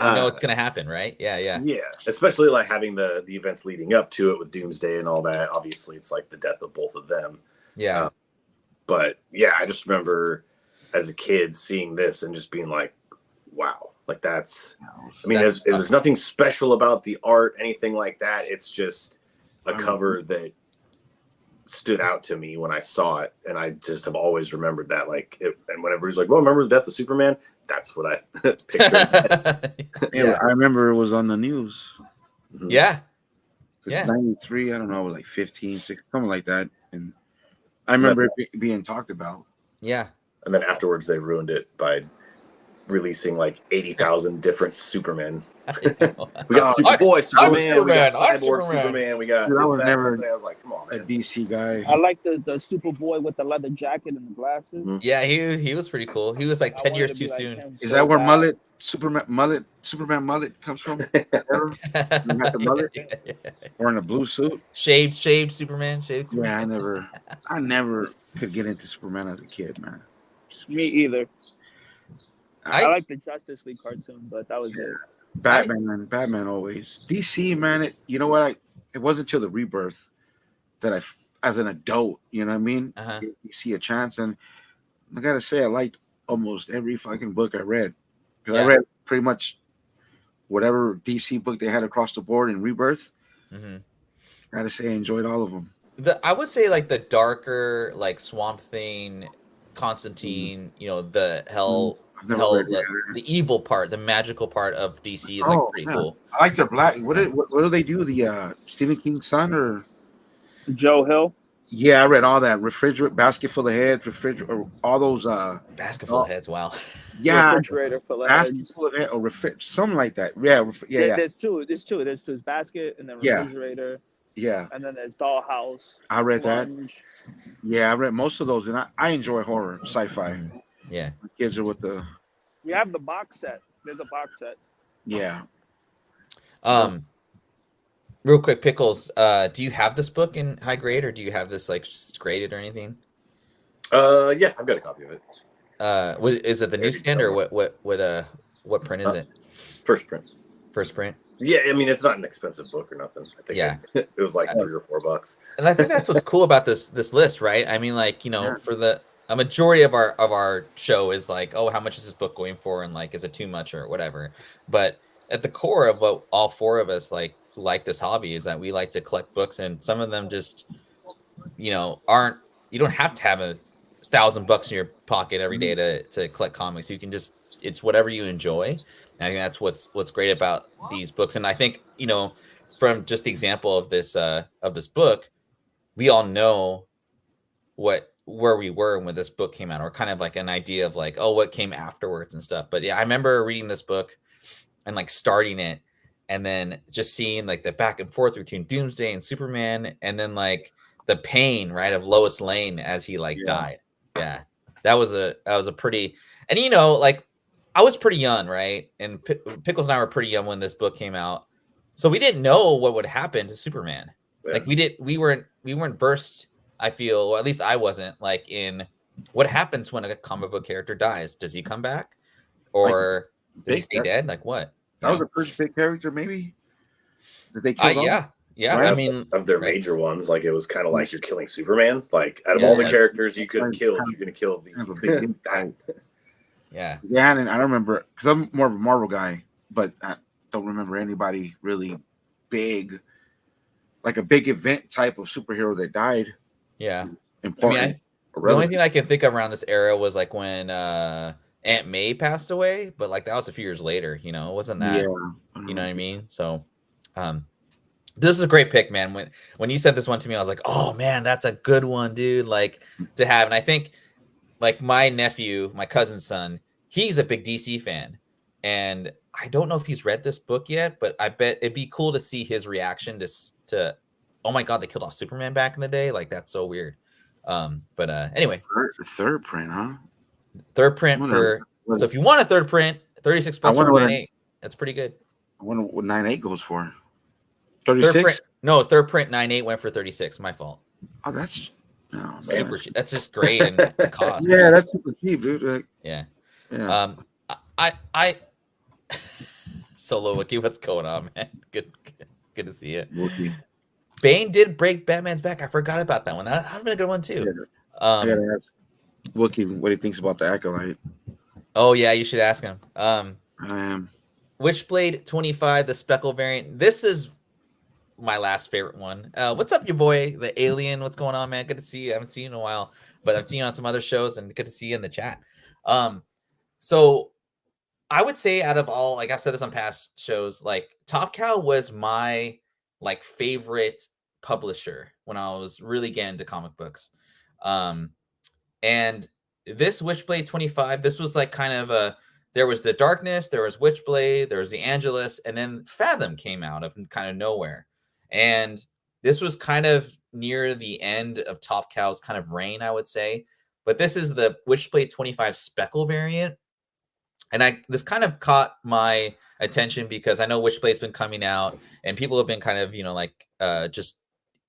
you know it's gonna happen, right? Yeah. Especially like having the events leading up to it with Doomsday and all that. Obviously, it's like the death of both of them. Yeah, but yeah, I just remember as a kid seeing this and just being like, wow, like that's. I mean, That's there's nothing special about the art, anything like that. It's just a cover that stood out to me when I saw it, and I just have always remembered that. Like, and whenever he's like, "Well, remember the death of Superman?" That's what I pictured. Yeah, I remember it was on the news. Yeah. 93, I don't know, like 15, 16, something like that. And I remember it being talked about. Yeah. And then afterwards, they ruined it by releasing like 80,000 different Supermen. We got Superboy, Superman, we got Cyborg Superman, we got. Dude, I was never I was like, come on, man. a DC guy. I like the Superboy with the leather jacket and the glasses. Yeah, he was pretty cool. He was like 10 years too soon. Is that where Superman mullet comes from? The mullet? Or in a blue suit? Shaved Superman. Yeah, I never could get into Superman as a kid, man. Me either. I like the Justice League cartoon, but that was it. Batman always. DC, man, you know what? It wasn't until the Rebirth that I, as an adult, you know what I mean? You see a chance, and I gotta say, I liked almost every fucking book I read. Because I read pretty much whatever DC book they had across the board in Rebirth. Gotta say, I enjoyed all of them. I would say like the darker, like Swamp Thing, Constantine, you know, the the evil part, the magical part of DC is like pretty cool. I like the black. What do they do? The Stephen King's son or Joe Hill? Yeah, I read all that. Refrigerator, basket full of heads, all those basket full of heads. Wow. Yeah, refrigerator full of basket heads. full of heads, or something like that. Yeah. There's two. There's two. Basket and then refrigerator. Yeah. And then there's Dollhouse. I read that. Yeah, I read most of those, and I enjoy horror, sci-fi. Yeah. My kids are with the. We have the box set. There's a box set. Yeah. Real quick, Pickles. Do you have this book in high grade, or do you have this like graded or anything? Yeah, I've got a copy of it. Is it the newsstand or what print is it? First print. First print. Yeah, I mean it's not an expensive book or nothing. I think it was like $3 or $4. And I think that's what's cool about this list, right? I mean, like, you know, for a majority of our show is like, oh, how much is this book going for, and like, is it too much or whatever? But at the core of what all four of us like this hobby is that we like to collect books, and some of them just, you know, you don't have to have $1,000 in your pocket every day to collect comics. You can just, it's whatever you enjoy. And I think that's what's great about these books. And I think, you know, from just the example of this book, we all know where we were when this book came out, or kind of like an idea of like, oh, what came afterwards and stuff. But yeah, I remember reading this book and like starting it, and then just seeing like the back and forth between Doomsday and Superman, and then like the pain, right, of Lois Lane as he died. Yeah, that was a pretty, and you know, like I was pretty young, right, and Pickles and I were pretty young when this book came out, so we didn't know what would happen to Superman. Yeah. Like we weren't versed. I feel, or at least I wasn't, like, in what happens when a comic book character dies. Does he come back, or does he stay dead? Like what? That was the first big character, maybe. Did they kill? Yeah. Right? I mean, of their major ones, like it was kind of like you're killing Superman. Like out of all the characters you could kill, you're going to kill the guy. Yeah, and I don't remember, because I'm more of a Marvel guy, but I don't remember anybody really big, like a big event type of superhero that died. Yeah, important. I mean, the only thing I can think of around this era was like when Aunt May passed away, but like that was a few years later. You know, it wasn't that. Yeah. You know what I mean? So, this is a great pick, man. When you said this one to me, I was like, oh man, that's a good one, dude. Like to have, and I think like my nephew, my cousin's son, he's a big DC fan, and I don't know if he's read this book yet, but I bet it'd be cool to see his reaction to oh my god, they killed off Superman back in the day. Like that's so weird. But anyway, third print, huh? Third print so if you want a third print, $36 for 9.8. That's pretty good. I wonder what 9.8 goes for. 36? Third print 9.8 went for 36. My fault. Oh, that's super cheap. That's just great and cost. Yeah, that's super cheap, dude. Like, yeah. I Solo Wookie, what's going on, man? Good to see you. Wookie. Bane did break Batman's back. I forgot about that one. That would have been a good one too. Wookie, what he thinks about the Acolyte. Oh yeah, you should ask him. I am. Witchblade 25, the speckle variant. This is my last favorite one. What's up, your boy, the alien? What's going on, man? Good to see you. I haven't seen you in a while, but I've seen you on some other shows, and good to see you in the chat. So I would say out of all, like I've said this on past shows, like Top Cow was my like favorite publisher when I was really getting into comic books. And this Witchblade 25, this was like kind of a, there was the Darkness, there was Witchblade, there was the Angelus, and then Fathom came out of kind of nowhere. And this was kind of near the end of Top Cow's kind of reign, I would say. But this is the Witchblade 25 Speckle variant. And this kind of caught my attention because I know Witchblade's been coming out and people have been kind of, like just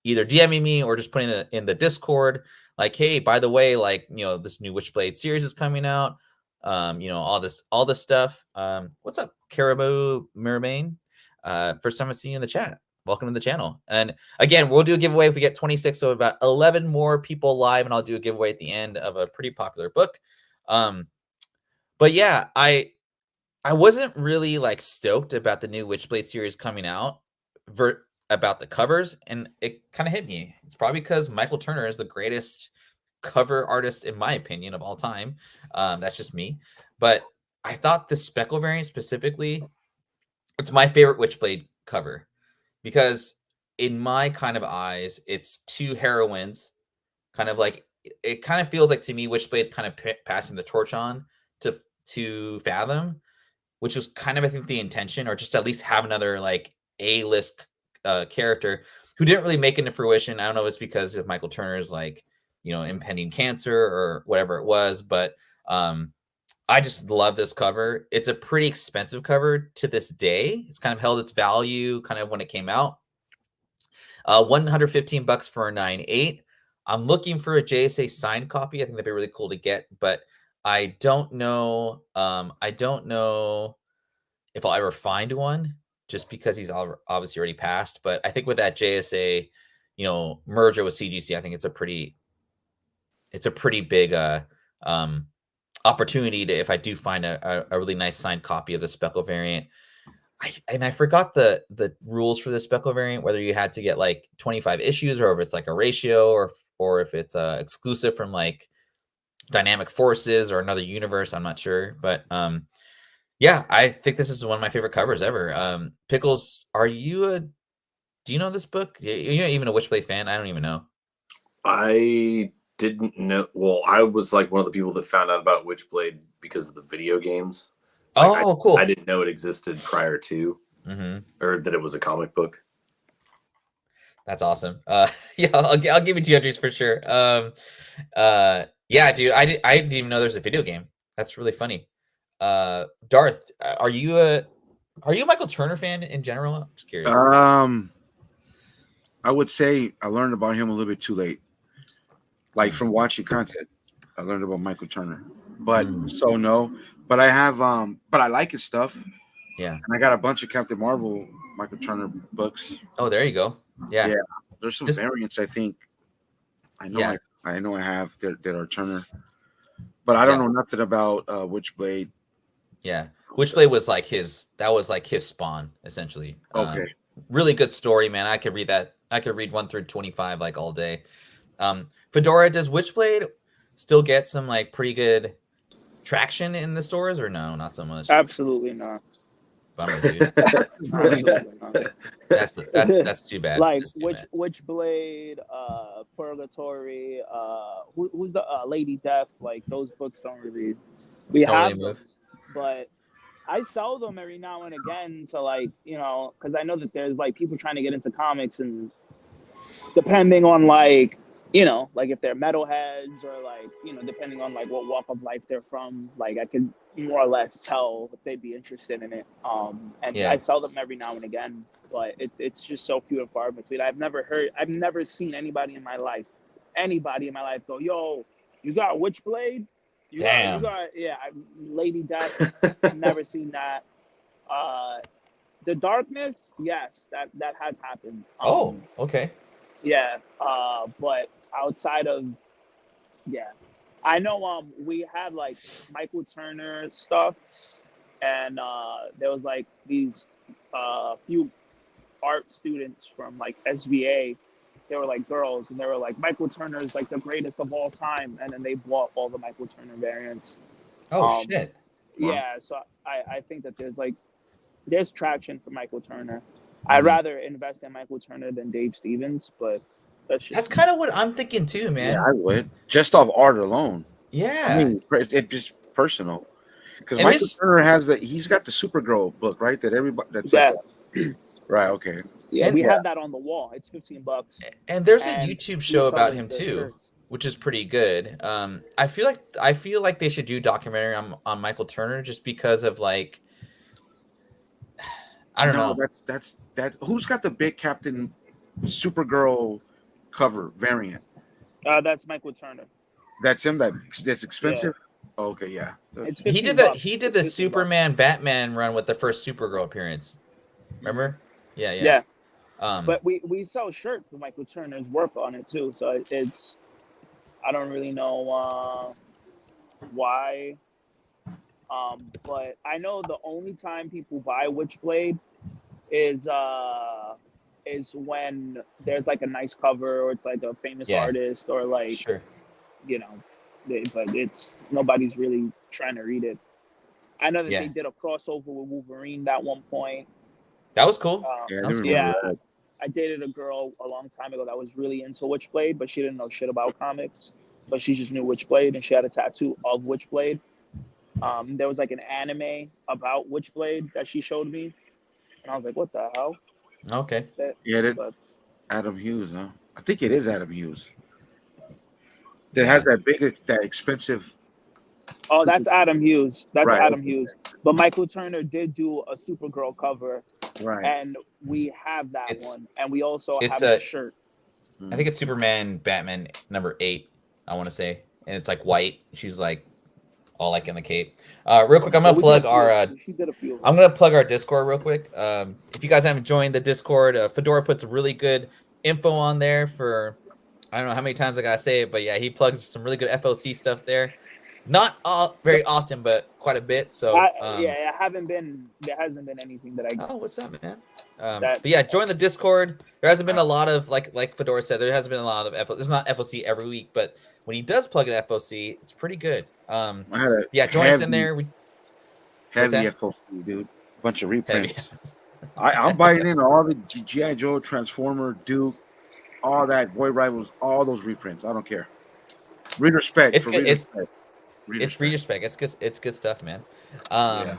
either DMing me or just putting it in the Discord. Like, hey, by the way, like, this new Witchblade series is coming out. All this stuff. What's up, Caribou Mermain? First time I've seen you in the chat. Welcome to the channel. And again, we'll do a giveaway if we get 26. So about 11 more people live, and I'll do a giveaway at the end of a pretty popular book. But yeah, I wasn't really like stoked about the new Witchblade series coming out about the covers, and it kind of hit me. It's probably because Michael Turner is the greatest cover artist in my opinion of all time. That's just me. But I thought the Speckle variant specifically, it's my favorite Witchblade cover because in my kind of eyes, it's two heroines, kind of like it kind of feels like to me Witchblade's kind of passing the torch on to Fathom, which was kind of I think the intention, or just at least have another like A-list character who didn't really make it into fruition. I don't know if it's because of Michael Turner's like impending cancer or whatever it was, but I just love this cover. It's a pretty expensive cover to this day. It's kind of held its value kind of when it came out. $115 for a 9.8. I'm looking for a JSA signed copy. I think that'd be really cool to get, but I don't know. I don't know if I'll ever find one, just because he's obviously already passed. But I think with that JSA, merger with CGC, I think it's a pretty big opportunity to, if I do find a really nice signed copy of the Speckle variant. I forgot the rules for the Speckle variant, whether you had to get like 25 issues or if it's like a ratio or if it's exclusive from like Dynamic Forces or another universe. I'm not sure, but yeah, I think this is one of my favorite covers ever. Pickles, do you know this book? You're not even a Witchblade fan? I don't even know. I didn't know. Well, I was like one of the people that found out about Witchblade because of the video games. Cool. I didn't know it existed prior to, or that it was a comic book. That's awesome. Yeah, I'll give it to you, Andres, for sure. Yeah, dude, I didn't even know there's a video game. That's really funny. Darth, are you a Michael Turner fan in general? I'm just curious. I would say I learned about him a little bit too late. Like from watching content, I learned about Michael Turner. But so no. But I have but I like his stuff. Yeah. And I got a bunch of Captain Marvel Michael Turner books. Oh, there you go. Yeah. Yeah. There's some variants I think I know I have that are Turner. But I don't know nothing about Witchblade. Yeah. Witchblade was like his spawn, essentially. Okay. Really good story, man. I could read that. I could read 1 through 25 like all day. Fedora, does Witchblade still get some like pretty good traction in the stores, or no, not so much? Absolutely not. Bummer, dude. Absolutely not. That's too bad. Like too bad. Witchblade, Purgatory, who's the Lady Death? Like those books don't really have them, but I sell them every now and again to like because I know that there's like people trying to get into comics, and depending on like like if they're metalheads or like depending on like what walk of life they're from, like I could more or less tell if they'd be interested in it. I sell them every now and again, but it's just so few and far between. I've never seen anybody in my life go, yo, you got Witchblade? Damn. Lady Death. Never seen that. The Darkness, yes, that has happened. Okay. Yeah, but outside of I know we had like Michael Turner stuff, and there was like these few art students from like SVA. They were like girls, and they were like, Michael Turner is like the greatest of all time, and then they bought all the Michael Turner variants. Oh Um, shit! yeah, so I think that there's traction for Michael Turner. I'd rather invest in Michael Turner than Dave Stevens, but That's kind of what I'm thinking too, man. Yeah, I would just off art alone. Yeah, I mean, it's just personal because And Michael his- Turner has that. He's got the Supergirl book, right? That everybody. That's yeah, like right. Okay. yeah. And- We have that on the wall. It's $15. and there's a And YouTube we show sell about the- him the too, shirts. which is pretty good. I feel like they should do documentary on Michael Turner just because of like, I don't know. That's who's got the big Captain Supergirl cover variant? That's Michael Turner. That's him. That's expensive. Oh, okay, yeah. It's He did $15. he did the It's $15. Superman Batman run with the first Supergirl appearance. Remember? Yeah. Yeah. Um, But we sell shirts with Michael Turner's work on it too. So it's I don't really know why. But I know the only time people buy Witchblade is when there's like a nice cover or it's like a famous Yeah. artist or like sure. but it's nobody's really trying to read it. I know that Yeah. they did a crossover with Wolverine at one point. That was cool. Yeah, I That's do cool. remember Yeah. that. I dated a girl a long time ago that was really into Witchblade, but she didn't know shit about comics. But she just knew Witchblade, and she had a tattoo of Witchblade. There was like an anime about Witchblade that she showed me, and I was like, "What the hell?" Okay. Yeah, But Adam Hughes, huh? I think it is Adam Hughes. That has that expensive. oh, that's Adam Hughes. That's Right, Adam okay. Hughes. But Michael Turner did do a Supergirl cover, Right. and we have that It's- one, and we also it's have a- the shirt. I think it's Superman Batman number 8, I want to say. And it's like white. She's like all like in the cape. Real quick, I'm But gonna we plug did a few- our She did a few. of them. I'm gonna plug our Discord real quick. If you guys haven't joined the Discord, Fedora puts really good info on there for I don't know how many times I gotta say it, but yeah, he plugs some really good FOC stuff there. Not very often, but quite a bit. So There hasn't been anything that I oh, what's up, man? That- But yeah, join the Discord. There hasn't been a lot of like Fedora said. There hasn't been a lot of FOC. There's not FOC every week, but when he does plug in FOC, it's pretty good. I had a Yeah, join us in there. heavy that? FOC, dude. Bunch of Heavy. reprints. I'm buying into all the G.I. Joe, Transformer, Duke, all that, Boy Rivals, all those reprints. I don't care. Reader spec. It's for good. reader It's spec. It's reader spec. It's good. It's good stuff, man. Yeah.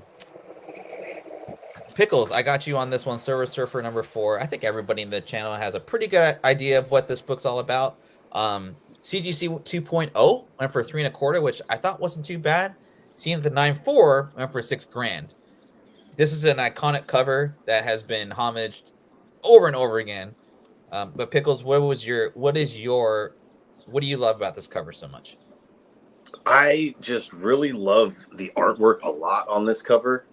Pickles, I got you on this one. Server Surfer number 4. I think everybody in the channel has a pretty good idea of what this book's all about. CGC 2.0 went for 3 1/4, which I thought wasn't too bad. Seeing the 9.4 went for $6,000. This is an iconic cover that has been homaged over and over again. But Pickles, what do you love about this cover so much? I just really love the artwork a lot on this cover.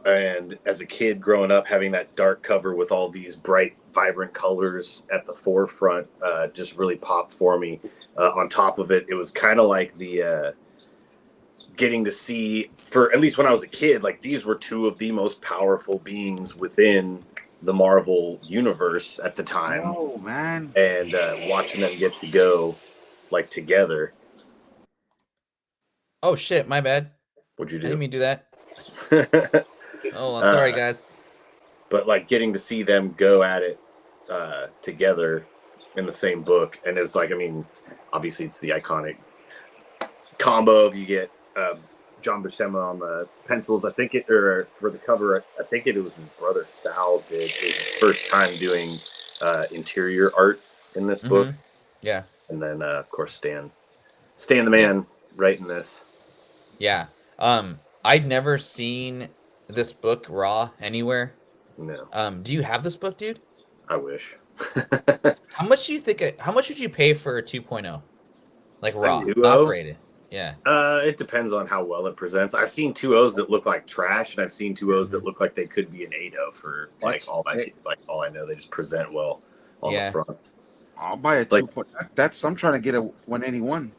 And as a kid growing up, having that dark cover with all these bright, vibrant colors at the forefront just really popped for me. On top of it, it was kind of like the getting to see, for at least when I was a kid, like these were two of the most powerful beings within the Marvel universe at the time. Oh, man. And watching them get to go like together. Oh shit, my bad. What'd you I didn't do? mean to do that. Oh, I'm sorry, guys. But like getting to see them go at it together in the same book, and it's like, I mean, obviously it's the iconic combo of you get John Buscema on the pencils. I think or for the cover, I think it was his brother Sal did his first time doing interior art in this book. Yeah, and then of course Stan the man writing this. Yeah. I'd never seen this book raw anywhere. No, Do you have this book, dude? I wish. How much do you think? How much would you pay for a 2.0? Like raw, 2.0? not graded. Yeah. It depends on how well it presents. I've seen 2.0s that look like trash, and I've seen 2.0s that look like they could be an 8.0 for like all I know. They just present well on the front. I'll buy a Like- 2. That's I'm trying to get a 181.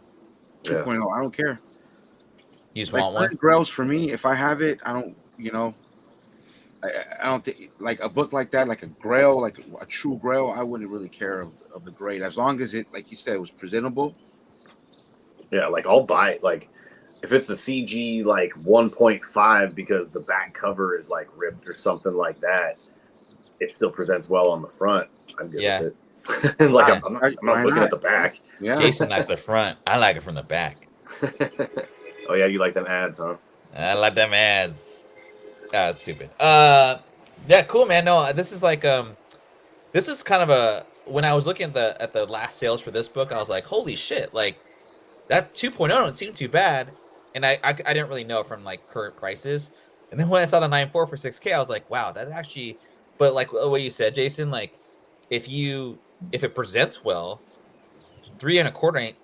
2.0. I don't care. You just Like want one? Grails for me, if I have it, I don't, I don't think like a book like that, like a Grail, like a true Grail, I wouldn't really care of the grade as long as it, like you said, was presentable. Yeah, like I'll buy it. Like if it's a CG like 1.5 because the back cover is like ripped or something like that, it still presents well on the front. I'm good with it. Like I'm not looking at the back. Yeah. Jason likes the front. I like it from the back. Oh yeah, you like them ads, huh? I like them ads. Ah, stupid. Yeah, cool, man. No, this is like this is kind of a when I was looking at the last sales for this book, I was like, holy shit, like that 2.0 don't seem too bad. And I didn't really know from like current prices. And then when I saw the 9.4 for 6K, I was like, wow, that's actually, but like what you said, Jason, like if it presents well, 3.25 ain't,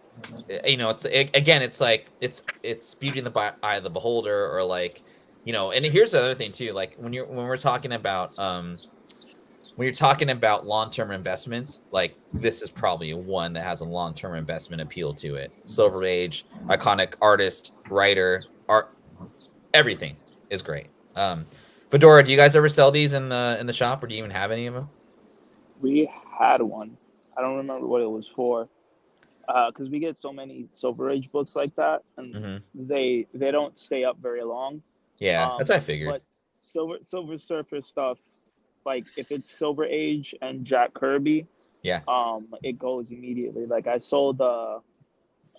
it's like it's beauty in the eye of the beholder, or like, and here's the other thing too, like when we're talking about when you're talking about long-term investments, like this is probably one that has a long-term investment appeal to it. Silver Age, iconic artist, writer, art, everything is great. Fedora, do you guys ever sell these in the shop, or do you even have any of them? We had one. I don't remember what it was for. Because we get so many Silver Age books like that, and they don't stay up very long. Yeah, that's what I figured. But Silver Surfer stuff, like if it's Silver Age and Jack Kirby, it goes immediately. Like I sold a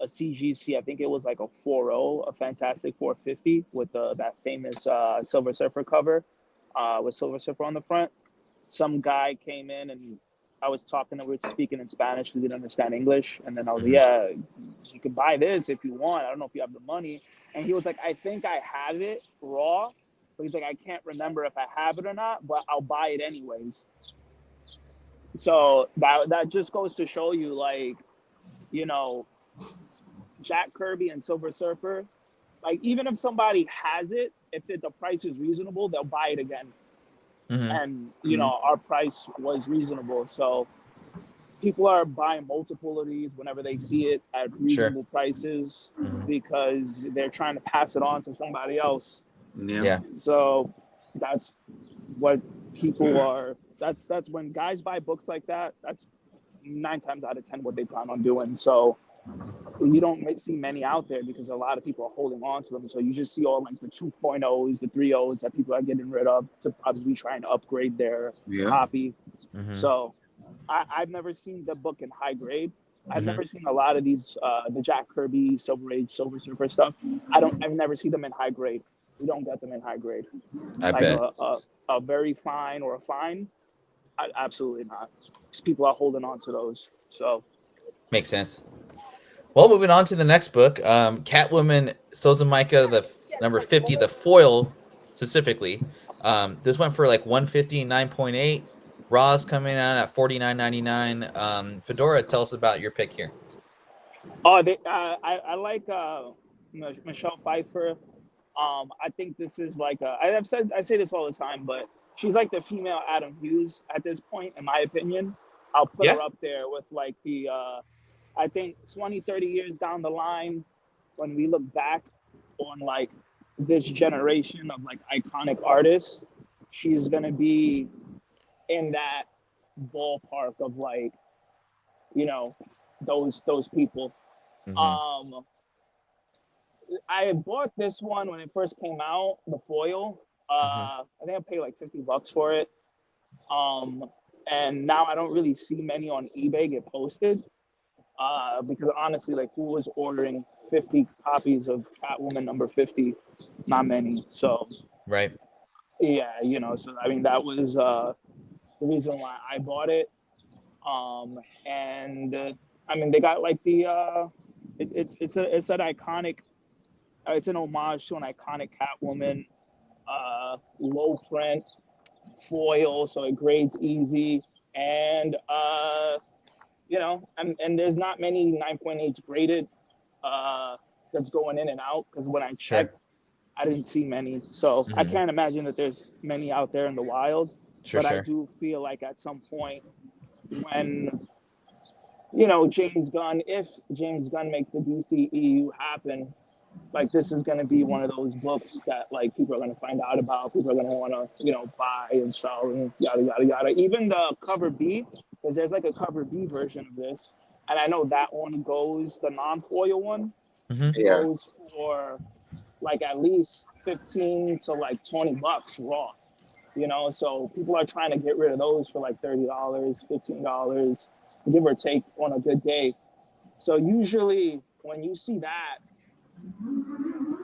CGC, I think it was like a 4.0, a Fantastic 450 with that famous Silver Surfer cover, with Silver Surfer on the front. Some guy came in and I was we were speaking in Spanish because he didn't understand English. And then I was like, yeah, you can buy this if you want. I don't know if you have the money. And he was like, I think I have it raw. But he's like, I can't remember if I have it or not, but I'll buy it anyways. So that just goes to show you, like, Jack Kirby and Silver Surfer, like even if somebody has it, if the price is reasonable, they'll buy it again. And our price was reasonable, so people are buying multiple of these whenever they see it at reasonable prices because they're trying to pass it on to somebody else. So that's what people are. That's when guys buy books like that. That's 9 times out of 10 what they plan on doing. So you don't see many out there because a lot of people are holding on to them. So you just see all like the 2.0s, the 3.0s that people are getting rid of to probably trying to upgrade their copy. So I've never seen the book in high grade. I've never seen a lot of these, the Jack Kirby, Silver Age, Silver Surfer stuff. I've never seen them in high grade. We don't get them in high grade. I bet. A very fine or a fine, absolutely not. Because people are holding on to those. So makes sense. Well, moving on to the next book, Catwoman Sozomaika, the number 50, the foil specifically. This went for like 150, 9.8. Raw's coming out at $49.99. Fedora, tell us about your pick here. Oh, I like Michelle Pfeiffer. I think this is like I say this all the time, but she's like the female Adam Hughes at this point, in my opinion. I'll put her up there with like the. I think 20, 30 years down the line, when we look back on like this generation of like iconic artists, she's going to be in that ballpark of like, those people. I bought this one when it first came out, the foil. I think I paid like $50 for it. And now I don't really see many on eBay get posted. Because honestly, like who was ordering 50 copies of Catwoman number 50? Not many. So right. Yeah, so I mean that was the reason why I bought it. And I mean they got like the it's an iconic it's an homage to an iconic Catwoman, low print foil, so it grades easy, and and there's not many 9.8s graded that's going in and out, because when I checked, I didn't see many. So I can't imagine that there's many out there in the wild. I do feel like at some point when you know, James Gunn, if James Gunn makes the DCEU happen, like this is going to be one of those books that like people are going to find out about. People are going to want to, you know, buy and sell and yada yada yada. Even the cover B, because there's like a cover B version of this, and I know that one goes, the non-foil one goes for like at least 15 to like $20 raw. You know, so people are trying to get rid of those for like $30, $15, give or take on a good day. So usually when you see that,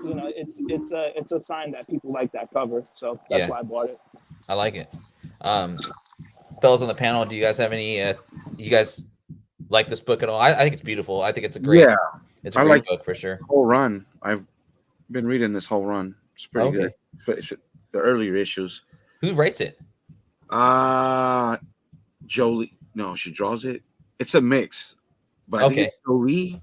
you know, it's a sign that people like that cover. So that's why I bought it. I like it. Fellas on the panel, do you guys have any? You guys like this book at all? I think it's beautiful. I think it's a great. Yeah, it's a great book for sure. Whole run. I've been reading this whole run. It's pretty good. But the earlier issues. Who writes it? Jolie. No, she draws it. It's a mix. But I think it's Jolie.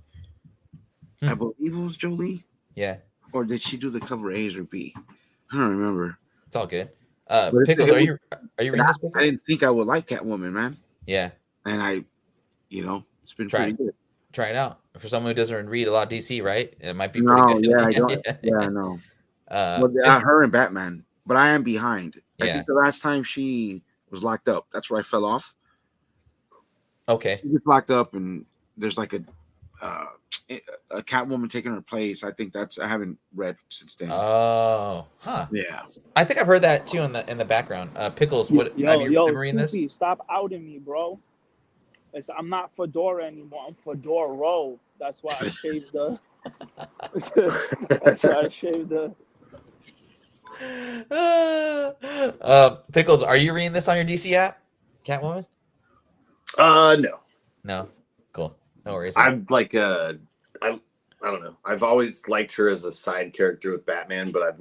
I believe it was Jolie. Yeah. Or did she do the cover A's or B? I don't remember. It's all good. Pickles, are you reading this book? I didn't think I would like Catwoman, man. Yeah. And it's been pretty good. Try it out. For someone who doesn't read a lot of DC, right? It might be pretty good. Yeah, I don't. Yeah, I know. Her and Batman. But I am behind. I think the last time she was locked up, that's where I fell off. Okay. She gets locked up, and there's like a Catwoman taking her place. I think I haven't read since then. Oh, huh. Yeah. I think I've heard that too in the background. Pickles, what have you ever read this? Stop outing me, bro. I'm not Fedora anymore. I'm Fedora. That's why I shaved the. That's why I shaved the. Pickles, are you reading this on your DC app, Catwoman? No. Cool. No worries. I'm like I don't know. I've always liked her as a side character with Batman, but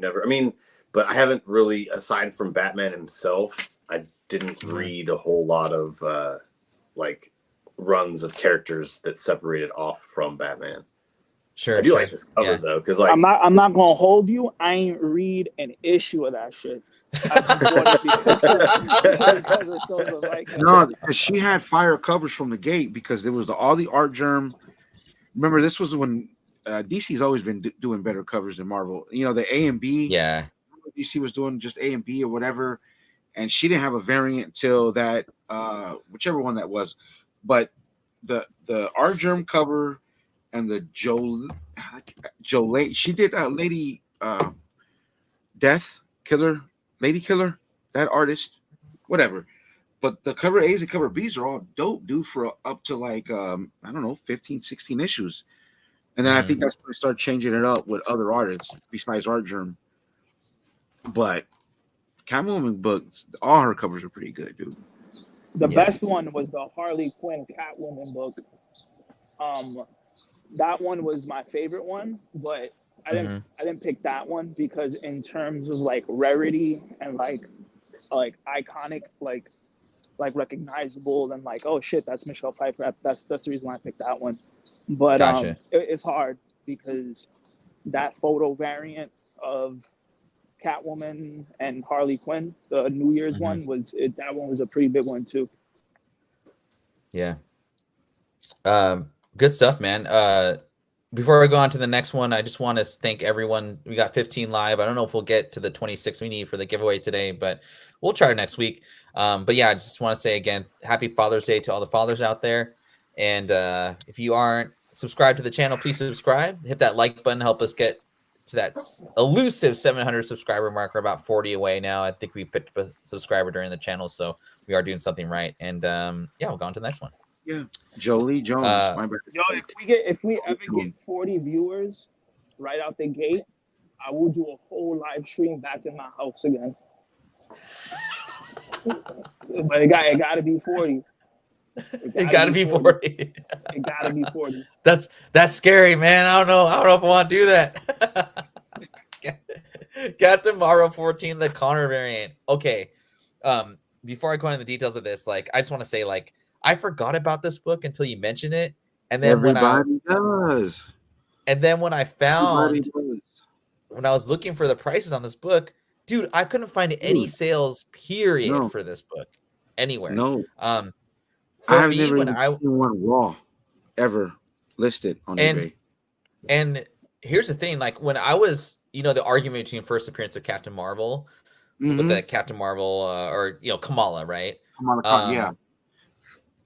but I haven't really, aside from Batman himself, I didn't read a whole lot of like runs of characters that separated off from Batman. Sure. I do like this cover though, because like I'm not gonna hold you. I ain't read an issue of that shit. I just bought it because of social like. No, because she had fire covers from the gate because there was all the art germ. Remember, this was when DC's always been doing better covers than Marvel. You know, the A and B. Yeah. DC was doing just A and B or whatever, and she didn't have a variant until that whichever one that was. But the art germ cover and the Jolie, she did Lady Death Killer. Lady Killer, that artist, whatever. But the cover A's and cover B's are all dope, dude, for up to like, I don't know, 15, 16 issues. And then I think that's when they start changing it up with other artists besides Art Germ. But Catwoman books, all her covers are pretty good, dude. The best one was the Harley Quinn Catwoman book. That one was my favorite one, but I didn't pick that one because in terms of like rarity and like iconic, like recognizable, and like, oh shit, that's Michelle Pfeiffer. That's the reason why I picked that one. But it's hard because that photo variant of Catwoman and Harley Quinn, the New Year's one, that one was a pretty big one too. Yeah. Good stuff, man. Before I go on to the next one, I just want to thank everyone. We got 15 live. I don't know if we'll get to the 26 we need for the giveaway today, but we'll try next week. But yeah, I just want to say again, happy Father's Day to all the fathers out there. And if you aren't subscribed to the channel, please subscribe. Hit that like button. Help us get to that elusive 700 subscriber mark. We're about 40 away now. I think we picked up a subscriber during the channel, so we are doing something right. And yeah, we'll go on to the next one. Yeah, Jolie Jones. Yo, if we ever get 40 viewers right out the gate, I will do a whole live stream back in my house again. But it got to be 40. It got to be 40. It got to be 40. That's scary, man. I don't know if I want to do that. Got tomorrow 14, the Connor variant. Okay. Before I go into the details of this, like, I just want to say, like, I forgot about this book until you mentioned it, and then everybody does. And then when I found, when I was looking for the prices on this book, dude, I couldn't find any sales period for this book anywhere. No. For I've me, never when seen one raw. ever listed on eBay. And here's the thing, like when I was, the argument between first appearance of Captain Marvel with the Captain Marvel or Kamala, right? Kamala Khan, yeah.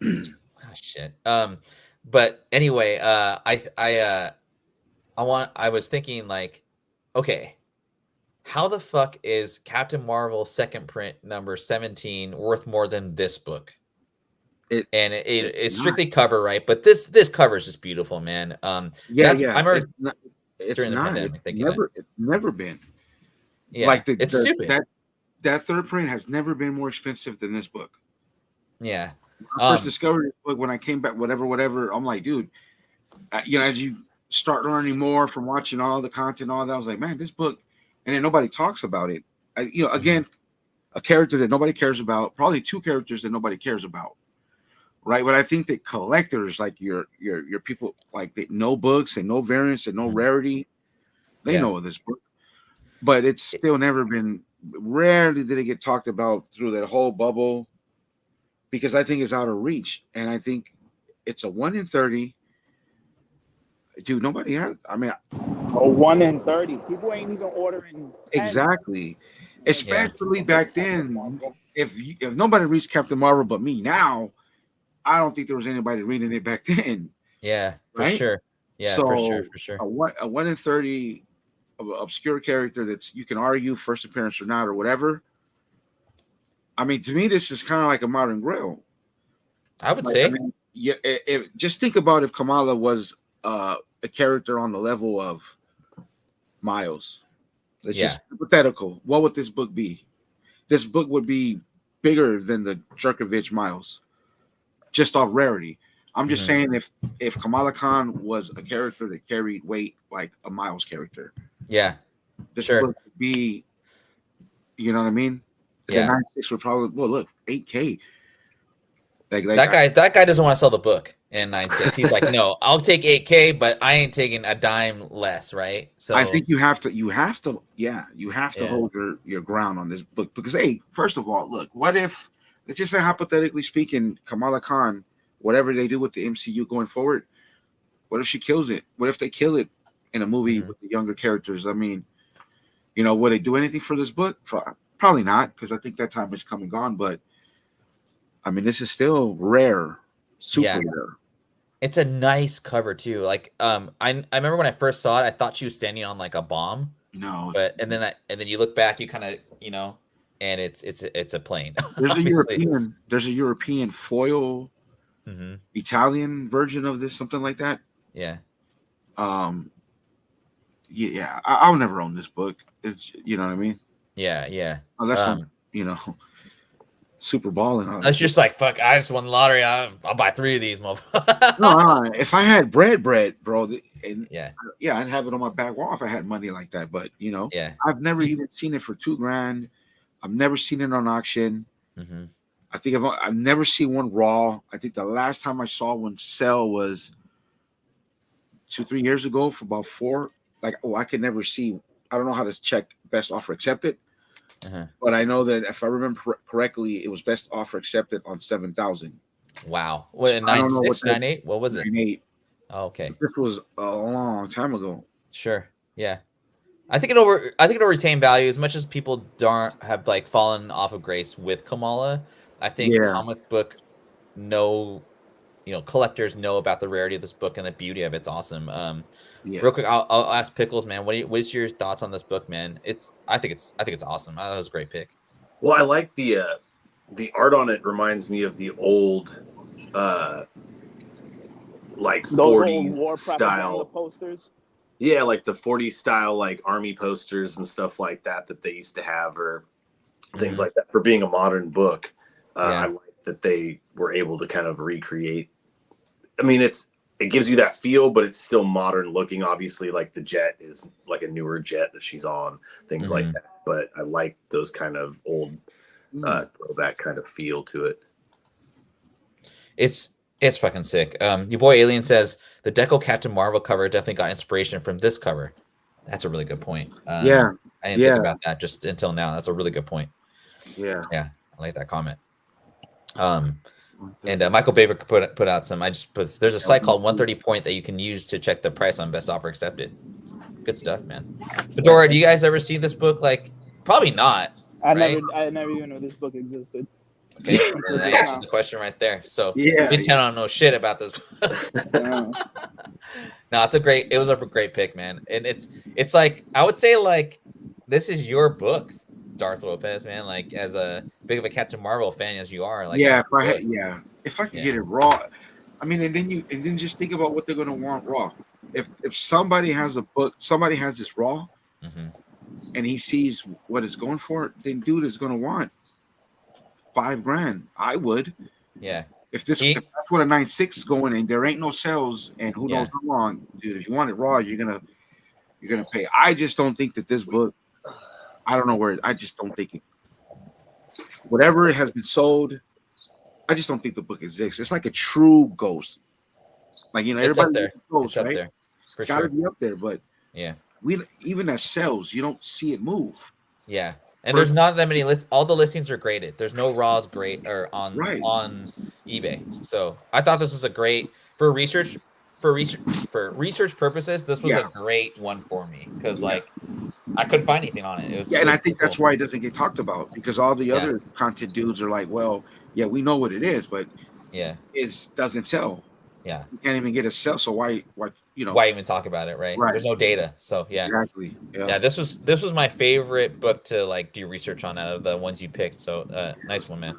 Oh, shit. But anyway, I was thinking like, okay, how the fuck is Captain Marvel second print number 17 worth more than this book? It's strictly cover, right? But this cover is just beautiful, man. I remember during the pandemic thinking it's never been. Yeah, like it's stupid. That third print has never been more expensive than this book. Yeah. When I first discovered this book, when I came back, whatever, I'm like, dude, as you start learning more from watching all the content, all that, I was like, man, this book, and then nobody talks about it. Again, a character that nobody cares about, probably two characters that nobody cares about, right? But I think that collectors, like your people, like that know books and no variants and no rarity, they know of this book. But it's still never been. Rarely did it get talked about through that whole bubble, because I think it's out of reach, and I think it's a 1 in 30. Dude, nobody has. I mean, a 1 in 30. People ain't even ordering 10. Exactly. Especially back then. If nobody reached Captain Marvel but me now, I don't think there was anybody reading it back then. Yeah, for right? sure. Yeah, So, for sure. A 1 in 30 obscure character that's, you can argue first appearance or not or whatever. I mean, to me, this is kind of like a modern Grail. I would say. Just think about if Kamala was a character on the level of Miles. It's just hypothetical. What would this book be? This book would be bigger than the Jerkovich Miles, just off rarity. I'm just saying, if Kamala Khan was a character that carried weight like a Miles character, this book would be, you know what I mean? The 96 would probably, well, look, 8K. That guy doesn't want to sell the book in 96. He's like, no, I'll take 8K, but I ain't taking a dime less, right? So I think you have to hold your ground on this book, because, hey, first of all, look, what if, let's just say hypothetically speaking, Kamala Khan, whatever they do with the MCU going forward, what if she kills it? What if they kill it in a movie with the younger characters? I mean, would they do anything for this book? Probably not, because I think that time is come and gone. But I mean, this is still rare, super rare. It's a nice cover too. Like, I remember when I first saw it, I thought she was standing on like a bomb. No, and then you look back, you kind of, and it's a plane. There's a European foil, Italian version of this, something like that. Yeah. Yeah. I'll never own this book. It's, you know what I mean? Yeah. Unless I'm, super balling. It's just like, fuck, I just won the lottery. I'll buy 3 of these, motherfuckers. No, if I had bread, bro, and I'd have it on my back wall if I had money like that. But I've never even seen it for $2,000. I've never seen it on auction. I think I've never seen one raw. I think the last time I saw one sell was 2-3 years ago for about $4. Like, I could never see. I don't know how to check best offer accepted. But I know that if I remember correctly, it was best offer accepted on 7,000. Wow. What, 9.6, 9.8? What was it? 9.8. Oh, okay. This was a long time ago. Sure. Yeah. I think it'll retain value as much as people have like fallen off of grace with Kamala. I think comic book collectors know about the rarity of this book and the beauty of it. It's awesome. Real quick, I'll ask Pickles, man. What's your thoughts on this book, man? I think it's awesome. That was a great pick. Well, I like the art on it. Reminds me of the old, like those 40s old war style posters. Yeah, like the 40s style, like army posters and stuff like that they used to have, or things like that. For being a modern book, I like that they were able to kind of recreate. I mean, it gives you that feel, but it's still modern looking. Obviously, like the jet is like a newer jet that she's on, things like that. But I like those kind of old throwback kind of feel to it. It's fucking sick. Your boy Alien says the Deco Captain Marvel cover definitely got inspiration from this cover. That's a really good point. I didn't think about that just until now. That's a really good point. Yeah, I like that comment. And Michael Baber put out some. There's a site called 130 Point that you can use to check the price on best offer accepted. Good stuff, man. Fedora, do you guys ever see this book? Like, probably not. I right? never even knew this book existed. Okay, that answers the question right there. So yeah, Midtown don't know shit about this. Yeah. No, it was a great pick, man. And it's like, I would say, like, this is your book, Darth Lopez, man. Like, as a big of a Captain Marvel fan as you are, like, yeah. If I could get it raw, I mean, and then just think about what they're gonna want raw. If somebody has a book, somebody has this raw, and he sees what it's going for, then dude is gonna want $5,000. I would. Yeah. If that's what a 9.6 is going, and there ain't no sales, and who knows how long, dude. If you want it raw, you're gonna pay. I just don't think that this book. I don't know where. I just don't think it. Whatever has been sold, I just don't think the book exists. It's like a true ghost. Like, you know, It's everybody up there. Ghost, It's right? up there. For It's got to sure. be up there, but Yeah. Even as sells, you don't see it move. Yeah. And there's not that many lists. All the listings are graded. There's no raws great or on eBay. So I thought this was a great for research purposes. This was a great one for me because like I couldn't find anything on it. It was and I think that's why it doesn't get talked about because all the other content dudes are like, well, yeah, we know what it is, but it doesn't sell. Yeah, you can't even get a sell. So why why even talk about it, right? There's no data. So exactly. Yeah, this was my favorite book to like do research on out of the ones you picked. So nice one, man.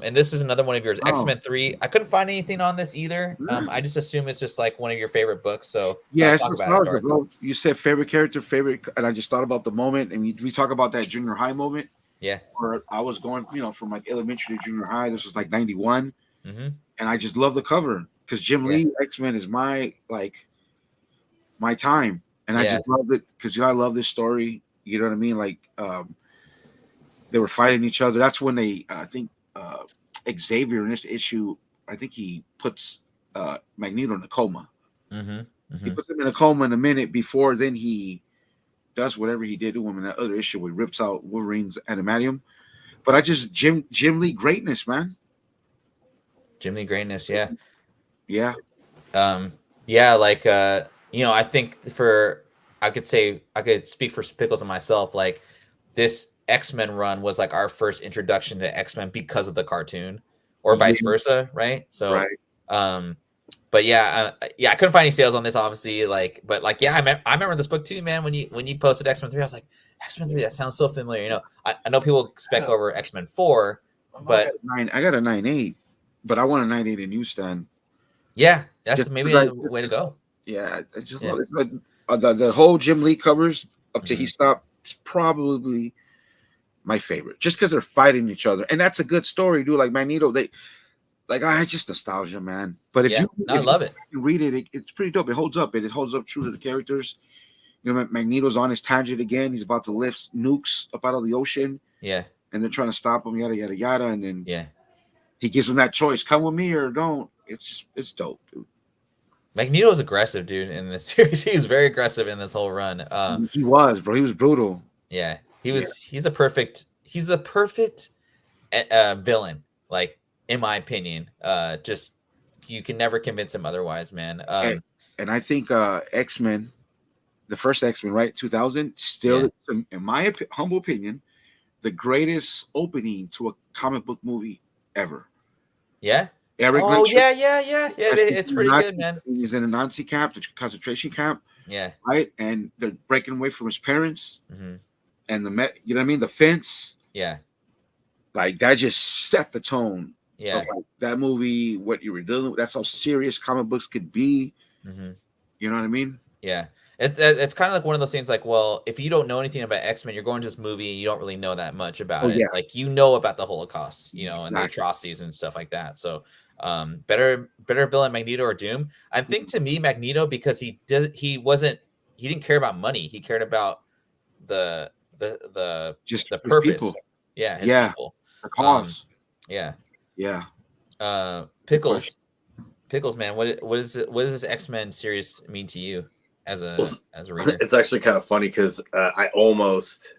And this is another one of yours, X-Men 3. I couldn't find anything on this either. I just assume it's just like one of your favorite books. So it's nostalgia, bro. You said favorite character, and I just thought about the moment, and we talk about that junior high moment. Yeah, where I was going, from like elementary to junior high. This was like 91, and I just love the cover because Jim Lee X-Men is my time, and I just love it because I love this story. You know what I mean? Like they were fighting each other. That's when they, I think. Xavier in this issue, I think he puts Magneto in a coma. He puts him in a coma in a minute before then he does whatever he did to him in that other issue where he rips out Wolverine's adamantium. But I just Jim Lee greatness, man. Jim Lee greatness, yeah. Like I think I could speak for Pickles and myself, like this X-Men run was like our first introduction to X-Men because of the cartoon or vice versa, right? So but I couldn't find any sales on this obviously, I remember this book too, man. When you posted X-Men 3, I was like, X-Men 3, that sounds so familiar. I know people spec over X-Men 4, but I got a 9.8, but I want a 9.8 in newsstand. Yeah, that's maybe a way to go. Yeah, I just love it. But the whole Jim Lee covers up to he stopped is probably my favorite, just because they're fighting each other, and that's a good story, dude. Like Magneto, it's just nostalgia, man. But if you love it, read it, it's pretty dope. It holds up. It holds up true to the characters. Magneto's on his tangent again. He's about to lift nukes up out of the ocean. Yeah, and they're trying to stop him. Yada yada yada, and then he gives him that choice: come with me or don't. It's dope, dude. Magneto's aggressive, dude. In this series, he was very aggressive in this whole run. He was, bro. He was brutal. Yeah. He's the perfect villain, like in my opinion. Just you can never convince him otherwise, man. And I think X-Men, the first X-Men, right, 2000, still in my humble opinion, the greatest opening to a comic book movie ever. Yeah. It's pretty good, man. He's in a Nazi camp, the concentration camp. Yeah. Right, and they're breaking away from his parents. And you know what I mean? The fence. Yeah. Like that just set the tone. Yeah. Of, like, that movie, what you were dealing with. That's how serious comic books could be. You know what I mean? Yeah. It's kind of like one of those things like, well, if you don't know anything about X-Men, you're going to this movie and you don't really know that much about it. Yeah. Like, about the Holocaust, and the atrocities and stuff like that. So better villain, Magneto or Doom. I think to me, Magneto, because he didn't care about money. He cared about the purpose. People. His people. The cause. Pickles, man, what does this X-Men series mean to you as a reader? It's actually kind of funny because I almost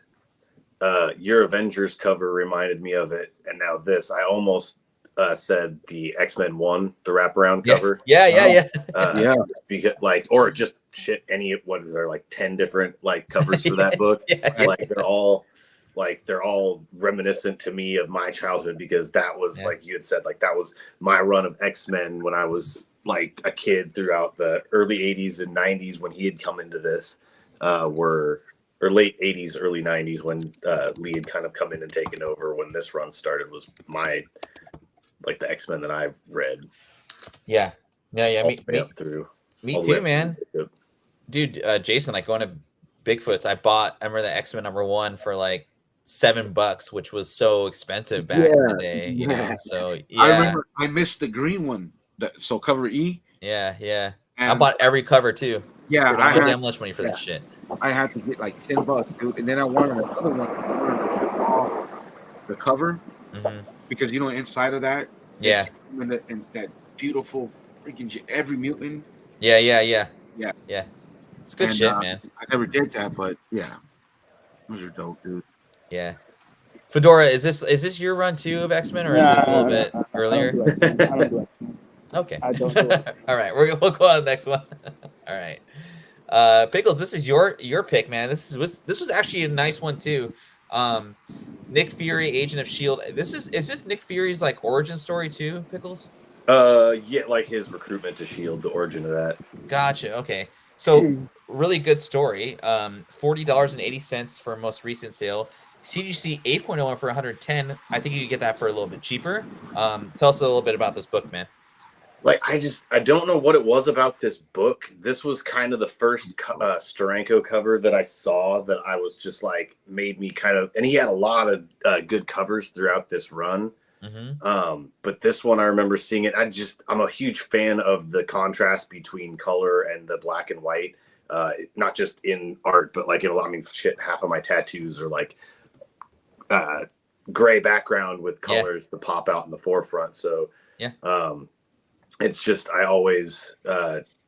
your Avengers cover reminded me of it, and now this I almost said the X-Men 1, the wraparound cover. Yeah. Yeah. Because like, or just shit, what is there, like 10 different like covers for that book? Yeah. Like they're all reminiscent to me of my childhood, because that was like you had said, like that was my run of X-Men when I was like a kid throughout the early 80s and 90s when he had come into this, or late 80s, early 90s when Lee had kind of come in and taken over. When this run started was my, like the X-Men that I read. Yeah. Me through. Me too, man. Dude, Jason, like going to Bigfoot's, I remember the X-Men #1 for like $7, which was so expensive back in the day. You know? So yeah. I remember I missed the green one. So cover E. Yeah. And I bought every cover too. Yeah, I had damn much money for that shit. I had to get like $10, dude, and then I wanted another one off the cover, because inside of that, in that beautiful freaking every mutant. Yeah. It's good shit, man. I never did that, but yeah, those are dope, dude. Yeah. Fedora, is this your run too of X-Men, or is this a little bit earlier? I don't do X-Men. Okay. I don't do X-Men. All right, we'll go on to the next one. All right. Pickles, this is your pick, man. This was actually a nice one too. Nick Fury, Agent of S.H.I.E.L.D. Is this Nick Fury's like origin story too, Pickles? Yeah, like his recruitment to S.H.I.E.L.D., the origin of that. Gotcha. Okay. So really good story. $40.80 for most recent sale. CGC 8.0 for 110. I think you could get that for a little bit cheaper. Tell us a little bit about this book, man. Like, I don't know what it was about this book. This was kind of the first Steranko cover that I saw that I was just like, made me kind of, and he had a lot of good covers throughout this run. But this one, I remember seeing it. I'm a huge fan of the contrast between color and the black and white. Not just in art, but like half of my tattoos are like gray background with colors that pop out in the forefront. So it's just, I always,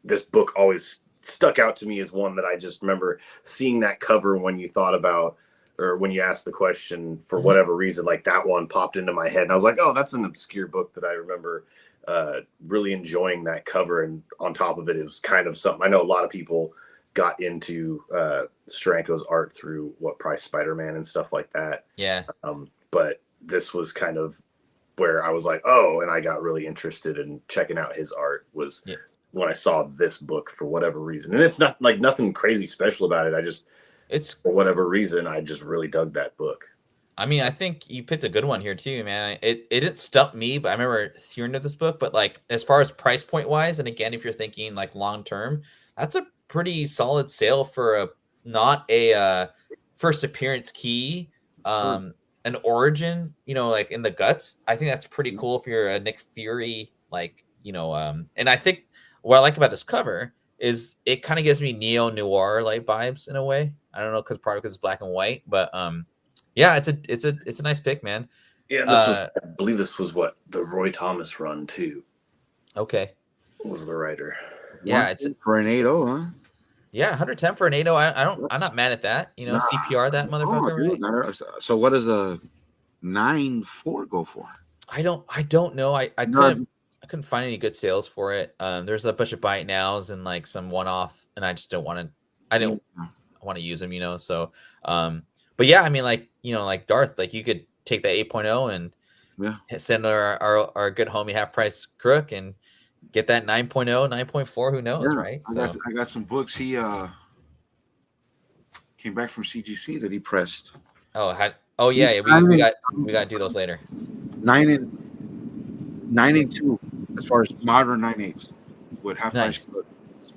this book always stuck out to me as one that I just remember seeing that cover when you thought about, or when you asked the question for whatever reason, like that one popped into my head and I was like, oh, that's an obscure book that I remember really enjoying that cover. And on top of it, it was kind of something, I know a lot of people got into Steranko's art through probably Spiderman and stuff like that. Yeah. But this was kind of where I was like, oh, and I got really interested in checking out his art was when I saw this book for whatever reason. And it's not like nothing crazy special about it. It's for whatever reason, I just really dug that book. I mean, I think you picked a good one here too, man. It didn't stump me, but I remember hearing of this book. But like, as far as price point wise, and again, if you're thinking like long term, that's a pretty solid sale for not a first appearance key, an origin, like in the guts. I think that's pretty cool if you're a Nick Fury, like, and I think what I like about this cover is it kind of gives me neo-noir like vibes in a way. I don't know, probably because it's black and white, but yeah, it's a nice pick, man. Yeah, I believe this was what the Roy Thomas run too. Okay, was the writer. Yeah, it's for an 8.0, huh? Yeah, 110 for an 8.0. I'm not mad at that. CPR that motherfucker. Right? So what does a 9.4 go for? I don't know. I couldn't find any good sales for it. There's a bunch of buy it nows and like some one-off, and I just don't want to. I didn't want to use them, So, but yeah, I mean, like like Darth, like you could take that 8.0 and send our good homie half price crook and get that 9.0, 9.4. Who knows, right? I got some books. He came back from CGC that he pressed. Oh yeah, we got to do those later. 9 and 2 as far as modern 9/8 with half price.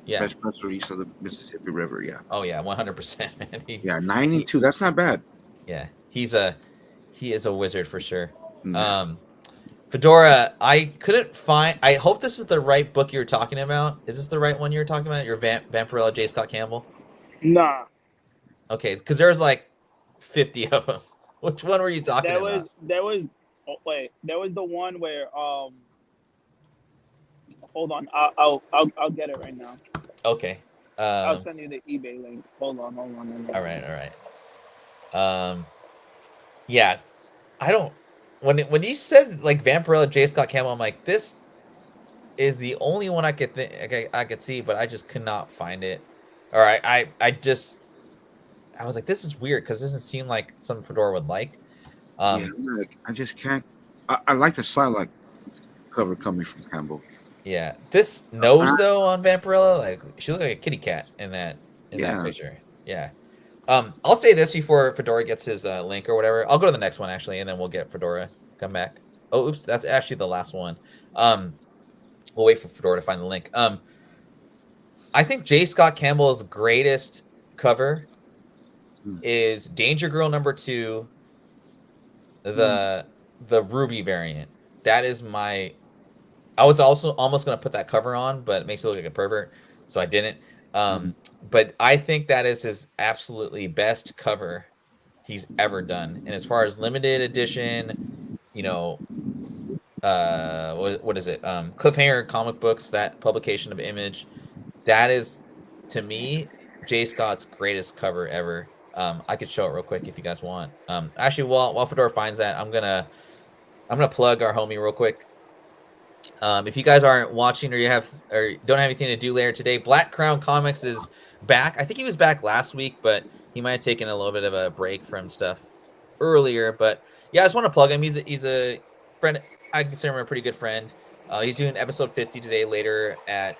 Yeah, best press release of the Mississippi River. Yeah. Oh yeah, 100%, man. 9 and 2. That's not bad. Yeah, he is a wizard for sure. Fedora, I couldn't find. I hope this is the right book you're talking about. Is this the right one you're talking about? Your Vampirella, J. Scott Campbell? Nah. Okay, because there's like 50 of them. Which one were you talking about? There was the one where hold on, I'll get it right now. Okay. I'll send you the eBay link. Hold on. All right. Yeah, I don't. when you said like Vampirella, J. Scott Campbell, I'm like, this is the only one I could I could see, but I just could not find it. Or I was like, this is weird because it doesn't seem like something Fedora would like. Yeah, I just can't. I like the Psylocke cover coming from Campbell. Yeah, this nose though on Vampirella, like she looked like a kitty cat in that picture. Yeah. I'll say this before Fedora gets his link or whatever. I'll go to the next one actually, and then we'll get Fedora come back. Oh, oops, that's actually the last one. We'll wait for Fedora to find the link. I think J. Scott Campbell's greatest cover is Danger Girl #2, the Ruby variant. That is my. I was also almost going to put that cover on, but it makes it look like a pervert, so I didn't. But I think that is his absolutely best cover he's ever done. And as far as limited edition, you know, what is it? Cliffhanger comic books, that publication of Image, that is to me J. Scott's greatest cover ever. I could show it real quick if you guys want. Actually, while Fedora finds that, I'm gonna plug our homie real quick. If you guys aren't watching or don't have anything to do later today, Black Crown Comics is back. I think he was back last week, but he might have taken a little bit of a break from stuff earlier. But yeah, I just want to plug him. He's a friend. I consider him a pretty good friend. He's doing episode 50 today later at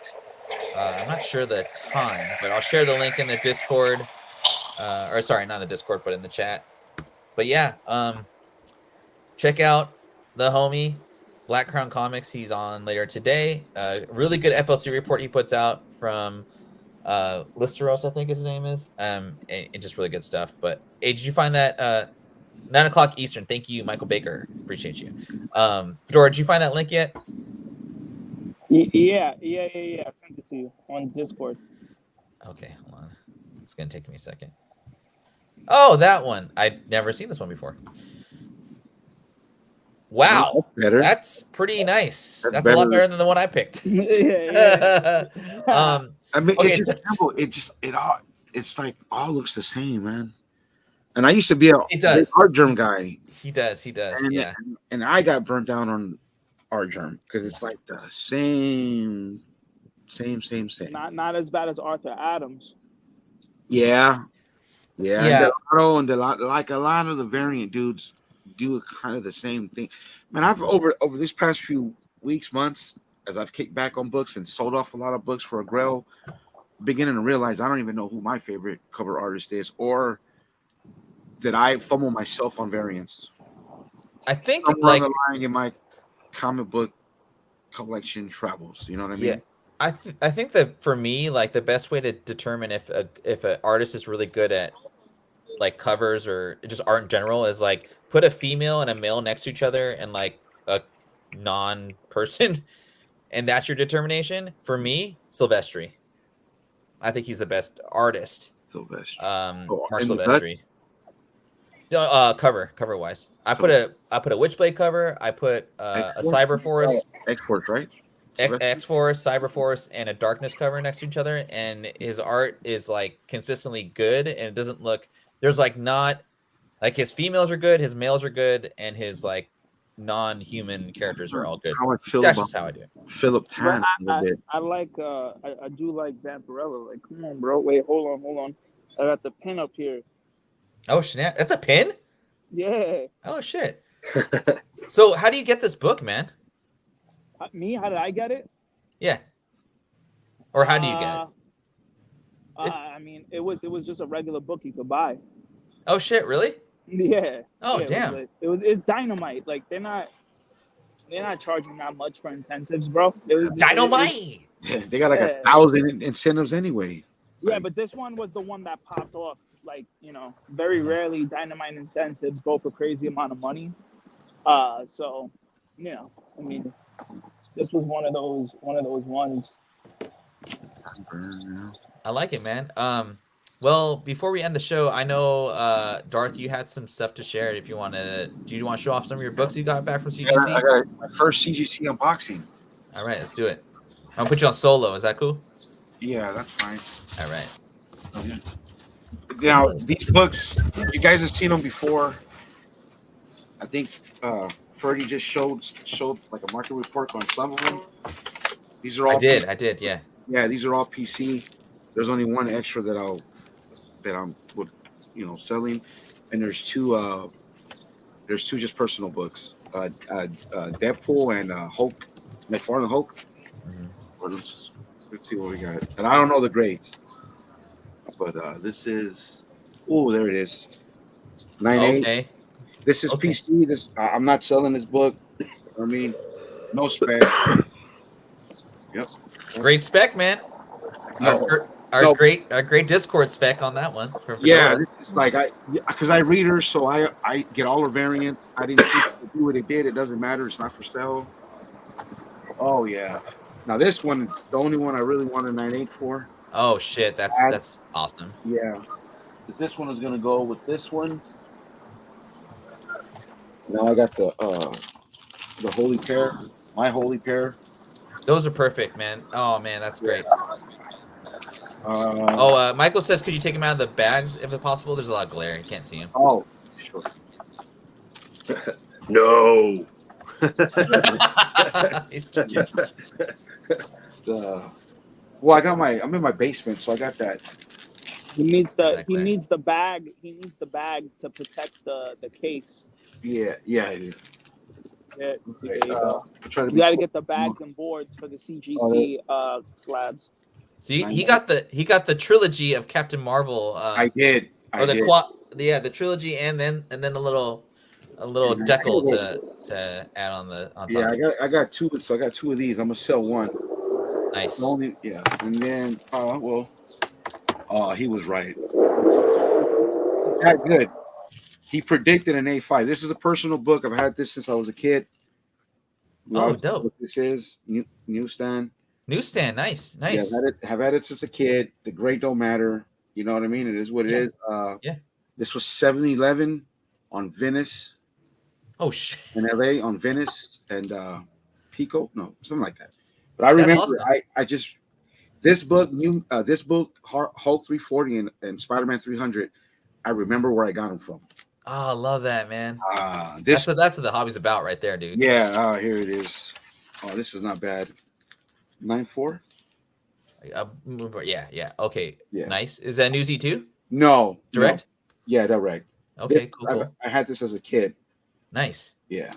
I'm not sure the time, but I'll share the link in the Discord. Or sorry, not in the Discord, but in the chat. But yeah, check out the homie. Black Crown Comics, he's on later today. Really good FLC report he puts out from Listeros, I think his name is. And just really good stuff. But hey, did you find that 9 o'clock Eastern? Thank you, Michael Baker. Appreciate you. Fedora, did you find that link yet? Yeah. I sent it to you on Discord. Okay, hold on. It's gonna take me a second. Oh, that one. I'd never seen this one before. Wow, that's pretty nice. That's a lot better than the one I picked. Yeah. I mean, okay, it's just simple. It's like all looks the same, man. And I used to be a art germ guy. He does. And I got burnt down on art germ because it's like the same. Not as bad as Arthur Adams. Yeah. And like a lot of the variant dudes do kind of the same thing. Man, I've over this past few weeks, months, as I've kicked back on books and sold off a lot of books for a Grail, beginning to realize I don't even know who my favorite cover artist is, or did I fumble myself on variants? I think somewhere on the line in my comic book collection travels. You know what I mean? Yeah. I think that for me, like the best way to determine if an artist is really good at like covers or just art in general is like put a female and a male next to each other and like a non-person, and that's your determination. For me, Silvestri. I think he's the best artist. Silvestri. Mark Silvestri. Cover wise, I put a Witchblade cover. I put a Cyberforce. X-Force, right? X-Force, Cyberforce, and a Darkness cover next to each other, and his art is like consistently good, and it doesn't look. There's like not like his females are good, his males are good, and his like non-human characters are all good. That's just how I do it. Philip Tan. I like I do like Vampirella. Like, come on, bro. Wait, hold on. I got the pin up here. Oh snap! That's a pin? Yeah. Oh shit. So how do you get this book, man? Me? How did I get it? Yeah. Or how do you get it? I mean, it was just a regular book you could buy. Oh shit! Really? Yeah. Oh yeah, damn! It's Dynamite. Like they're not charging that much for incentives, bro. Dynamite. They got like 1,000 incentives anyway. Yeah, but this one was the one that popped off. Like, you know, very rarely Dynamite incentives go for crazy amount of money. So, you know, I mean, this was one of those ones. I like it, man. Well, before we end the show, I know Darth, you had some stuff to share. If you want to, do you want to show off some of your books you got back from CGC? I got my first CGC unboxing. All right, let's do it. I'm gonna put you on solo. Is that cool? Yeah, that's fine. All right. Now these books, you guys have seen them before. I think Ferdy just showed like a market report on some of them. These are all. I did, yeah. Yeah, these are all PC. There's only one extra that I'm selling, and there's two just personal books. Deadpool and Hulk, McFarlane Hulk. Mm-hmm. Let's see what we got. And I don't know the grades, but this is there it is. 9.8. Okay. This is Okay. PC. This I'm not selling this book. I mean, no spec. Yep. Great spec, man. No. Our great Discord spec on that one. Yeah, this is like because I read her, so I get all her variants. I didn't do what it did. It doesn't matter. It's not for sale. Oh yeah. Now this one is the only one I really want a 9.8 for. Oh shit, that's awesome. Yeah. This one is gonna go with this one. Now I got the holy pair, my holy pair. Those are perfect, man. Oh man, that's great. Yeah. Michael says, could you take him out of the bags if it's possible? There's a lot of glare. You can't see him. Oh, sure. No. Well, I'm in my basement, so I got that. He needs the bag. He needs the bag to protect the case. Yeah. Yeah, you see, there you go. You got to get the bags and boards for the CGC slabs. See, he got the trilogy of Captain Marvel. I did. The trilogy, and then a little decal to add on top. Yeah, I got two. So I got two of these. I'm gonna sell one. Nice. And then he was right. That good. He predicted an A5. This is a personal book. I've had this since I was a kid. Dope. What this is newsstand. Newsstand, nice. Yeah, have had it since a kid. The grade don't matter. You know what I mean? It is what it is. Yeah. This was 7-Eleven on Venice. Oh shit. In LA on Venice and Pico. No, something like that. But I remember awesome. I just this book Hulk 340 and Spiderman 300. I remember where I got them from. Oh, I love that, man. That's what the hobby's about right there, dude. Yeah, here it is. Oh, this is not bad. 9.4. Yeah. Okay. Yeah. Nice. Is that Newsy too? No. Direct? No. Yeah, direct. Okay, cool. I had this as a kid. Nice. Yeah.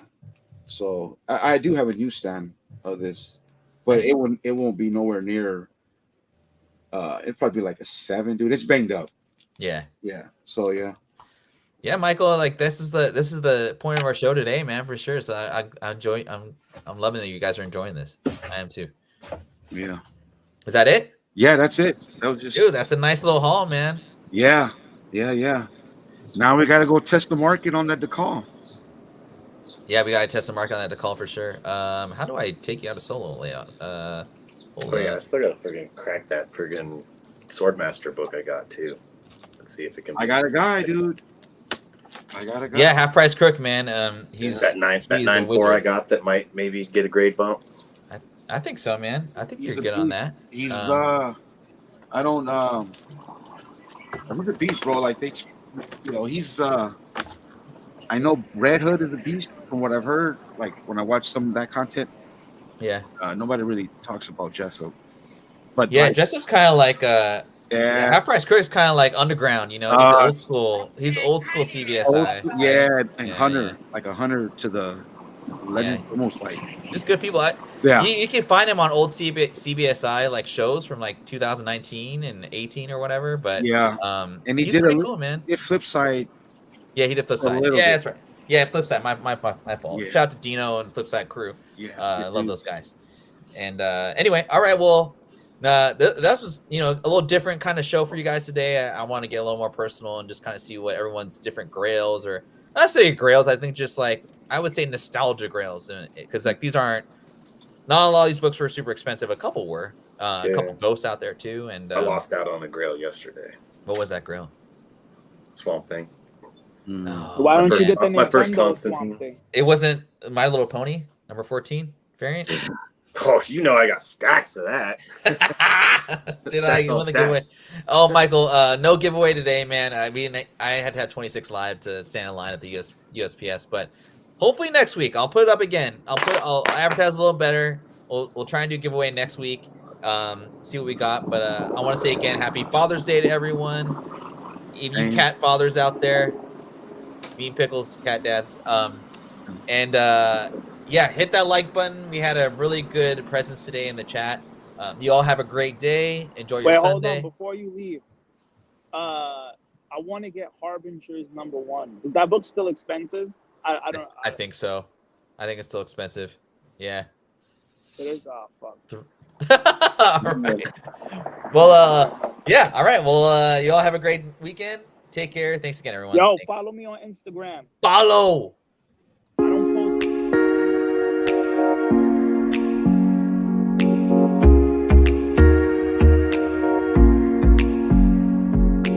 So I do have a newsstand of this, but nice. it won't be nowhere near. It's probably like a 7, dude. It's banged up. Yeah. Yeah. So yeah. Yeah, Michael. Like this is the point of our show today, man, for sure. So I enjoy. I'm loving that you guys are enjoying this. I am too. Yeah. Is that it? Yeah, that's it. That was just. Dude, that's a nice little haul, man. Yeah. Now we got to go test the market on that decal. Yeah, we got to test the market on that decal for sure. How do I take you out of solo layout? I still got to friggin' crack that friggin' Swordmaster book I got too. Let's see if it can. I got a guy, dude. Yeah, Half Price Crook, man. He's that 9.4 I got that might maybe get a grade bump. I think so, man. I think you're good on that. He's I don't I'm a beast, bro. Like he's I know Red Hood is a beast from what I've heard. Like when I watch some of that content. Yeah. Nobody really talks about Jessup. But yeah, Jessup's kind of like yeah. Half Price Crook is kind of like underground, you know. He's old school. He's old school CBSI. And Hunter, like a Hunter to the legend, almost like just good people. You can find him on old CBSI like shows from like 2019 and 18 or whatever. But and he's pretty cool, man. He did Flipside. Yeah, he did Flipside. Yeah, that's right. Yeah, Flipside. My fault. Yeah. Shout out to Dino and Flipside crew. Yeah, I love those guys. And anyway, all right, well. That was, a little different kind of show for you guys today. I want to get a little more personal and just kind of see what everyone's different grails, or not say grails. I think just like I would say nostalgia grails, because like these aren't. Not a lot of these books were super expensive. A couple were. A couple ghosts out there too. And I lost out on a grail yesterday. What was that grail? Swamp Thing. So why don't you get the my first Constantine thing? It wasn't My Little Pony number 14 variant. Oh, I got stacks of that. Did I win the giveaway? Oh, Michael, no giveaway today, man. I mean, I had to have 26 live to stand in line at the USPS, but hopefully next week I'll put it up again. I'll advertise a little better. We'll try and do a giveaway next week. See what we got. But I want to say again, happy Father's Day to everyone. Even you cat fathers out there, me and Pickles, cat dads. And yeah, hit that like button. We had a really good presence today in the chat. You all have a great day. Enjoy your Sunday. Hold on, before you leave. I want to get Harbinger's #1. Is that book still expensive? I don't. I think so. I think it's still expensive. Yeah. It is. Fuck. All right. Well, yeah. All right. Well, you all have a great weekend. Take care. Thanks again, everyone. Yo, Thanks. follow me on Instagram. Follow.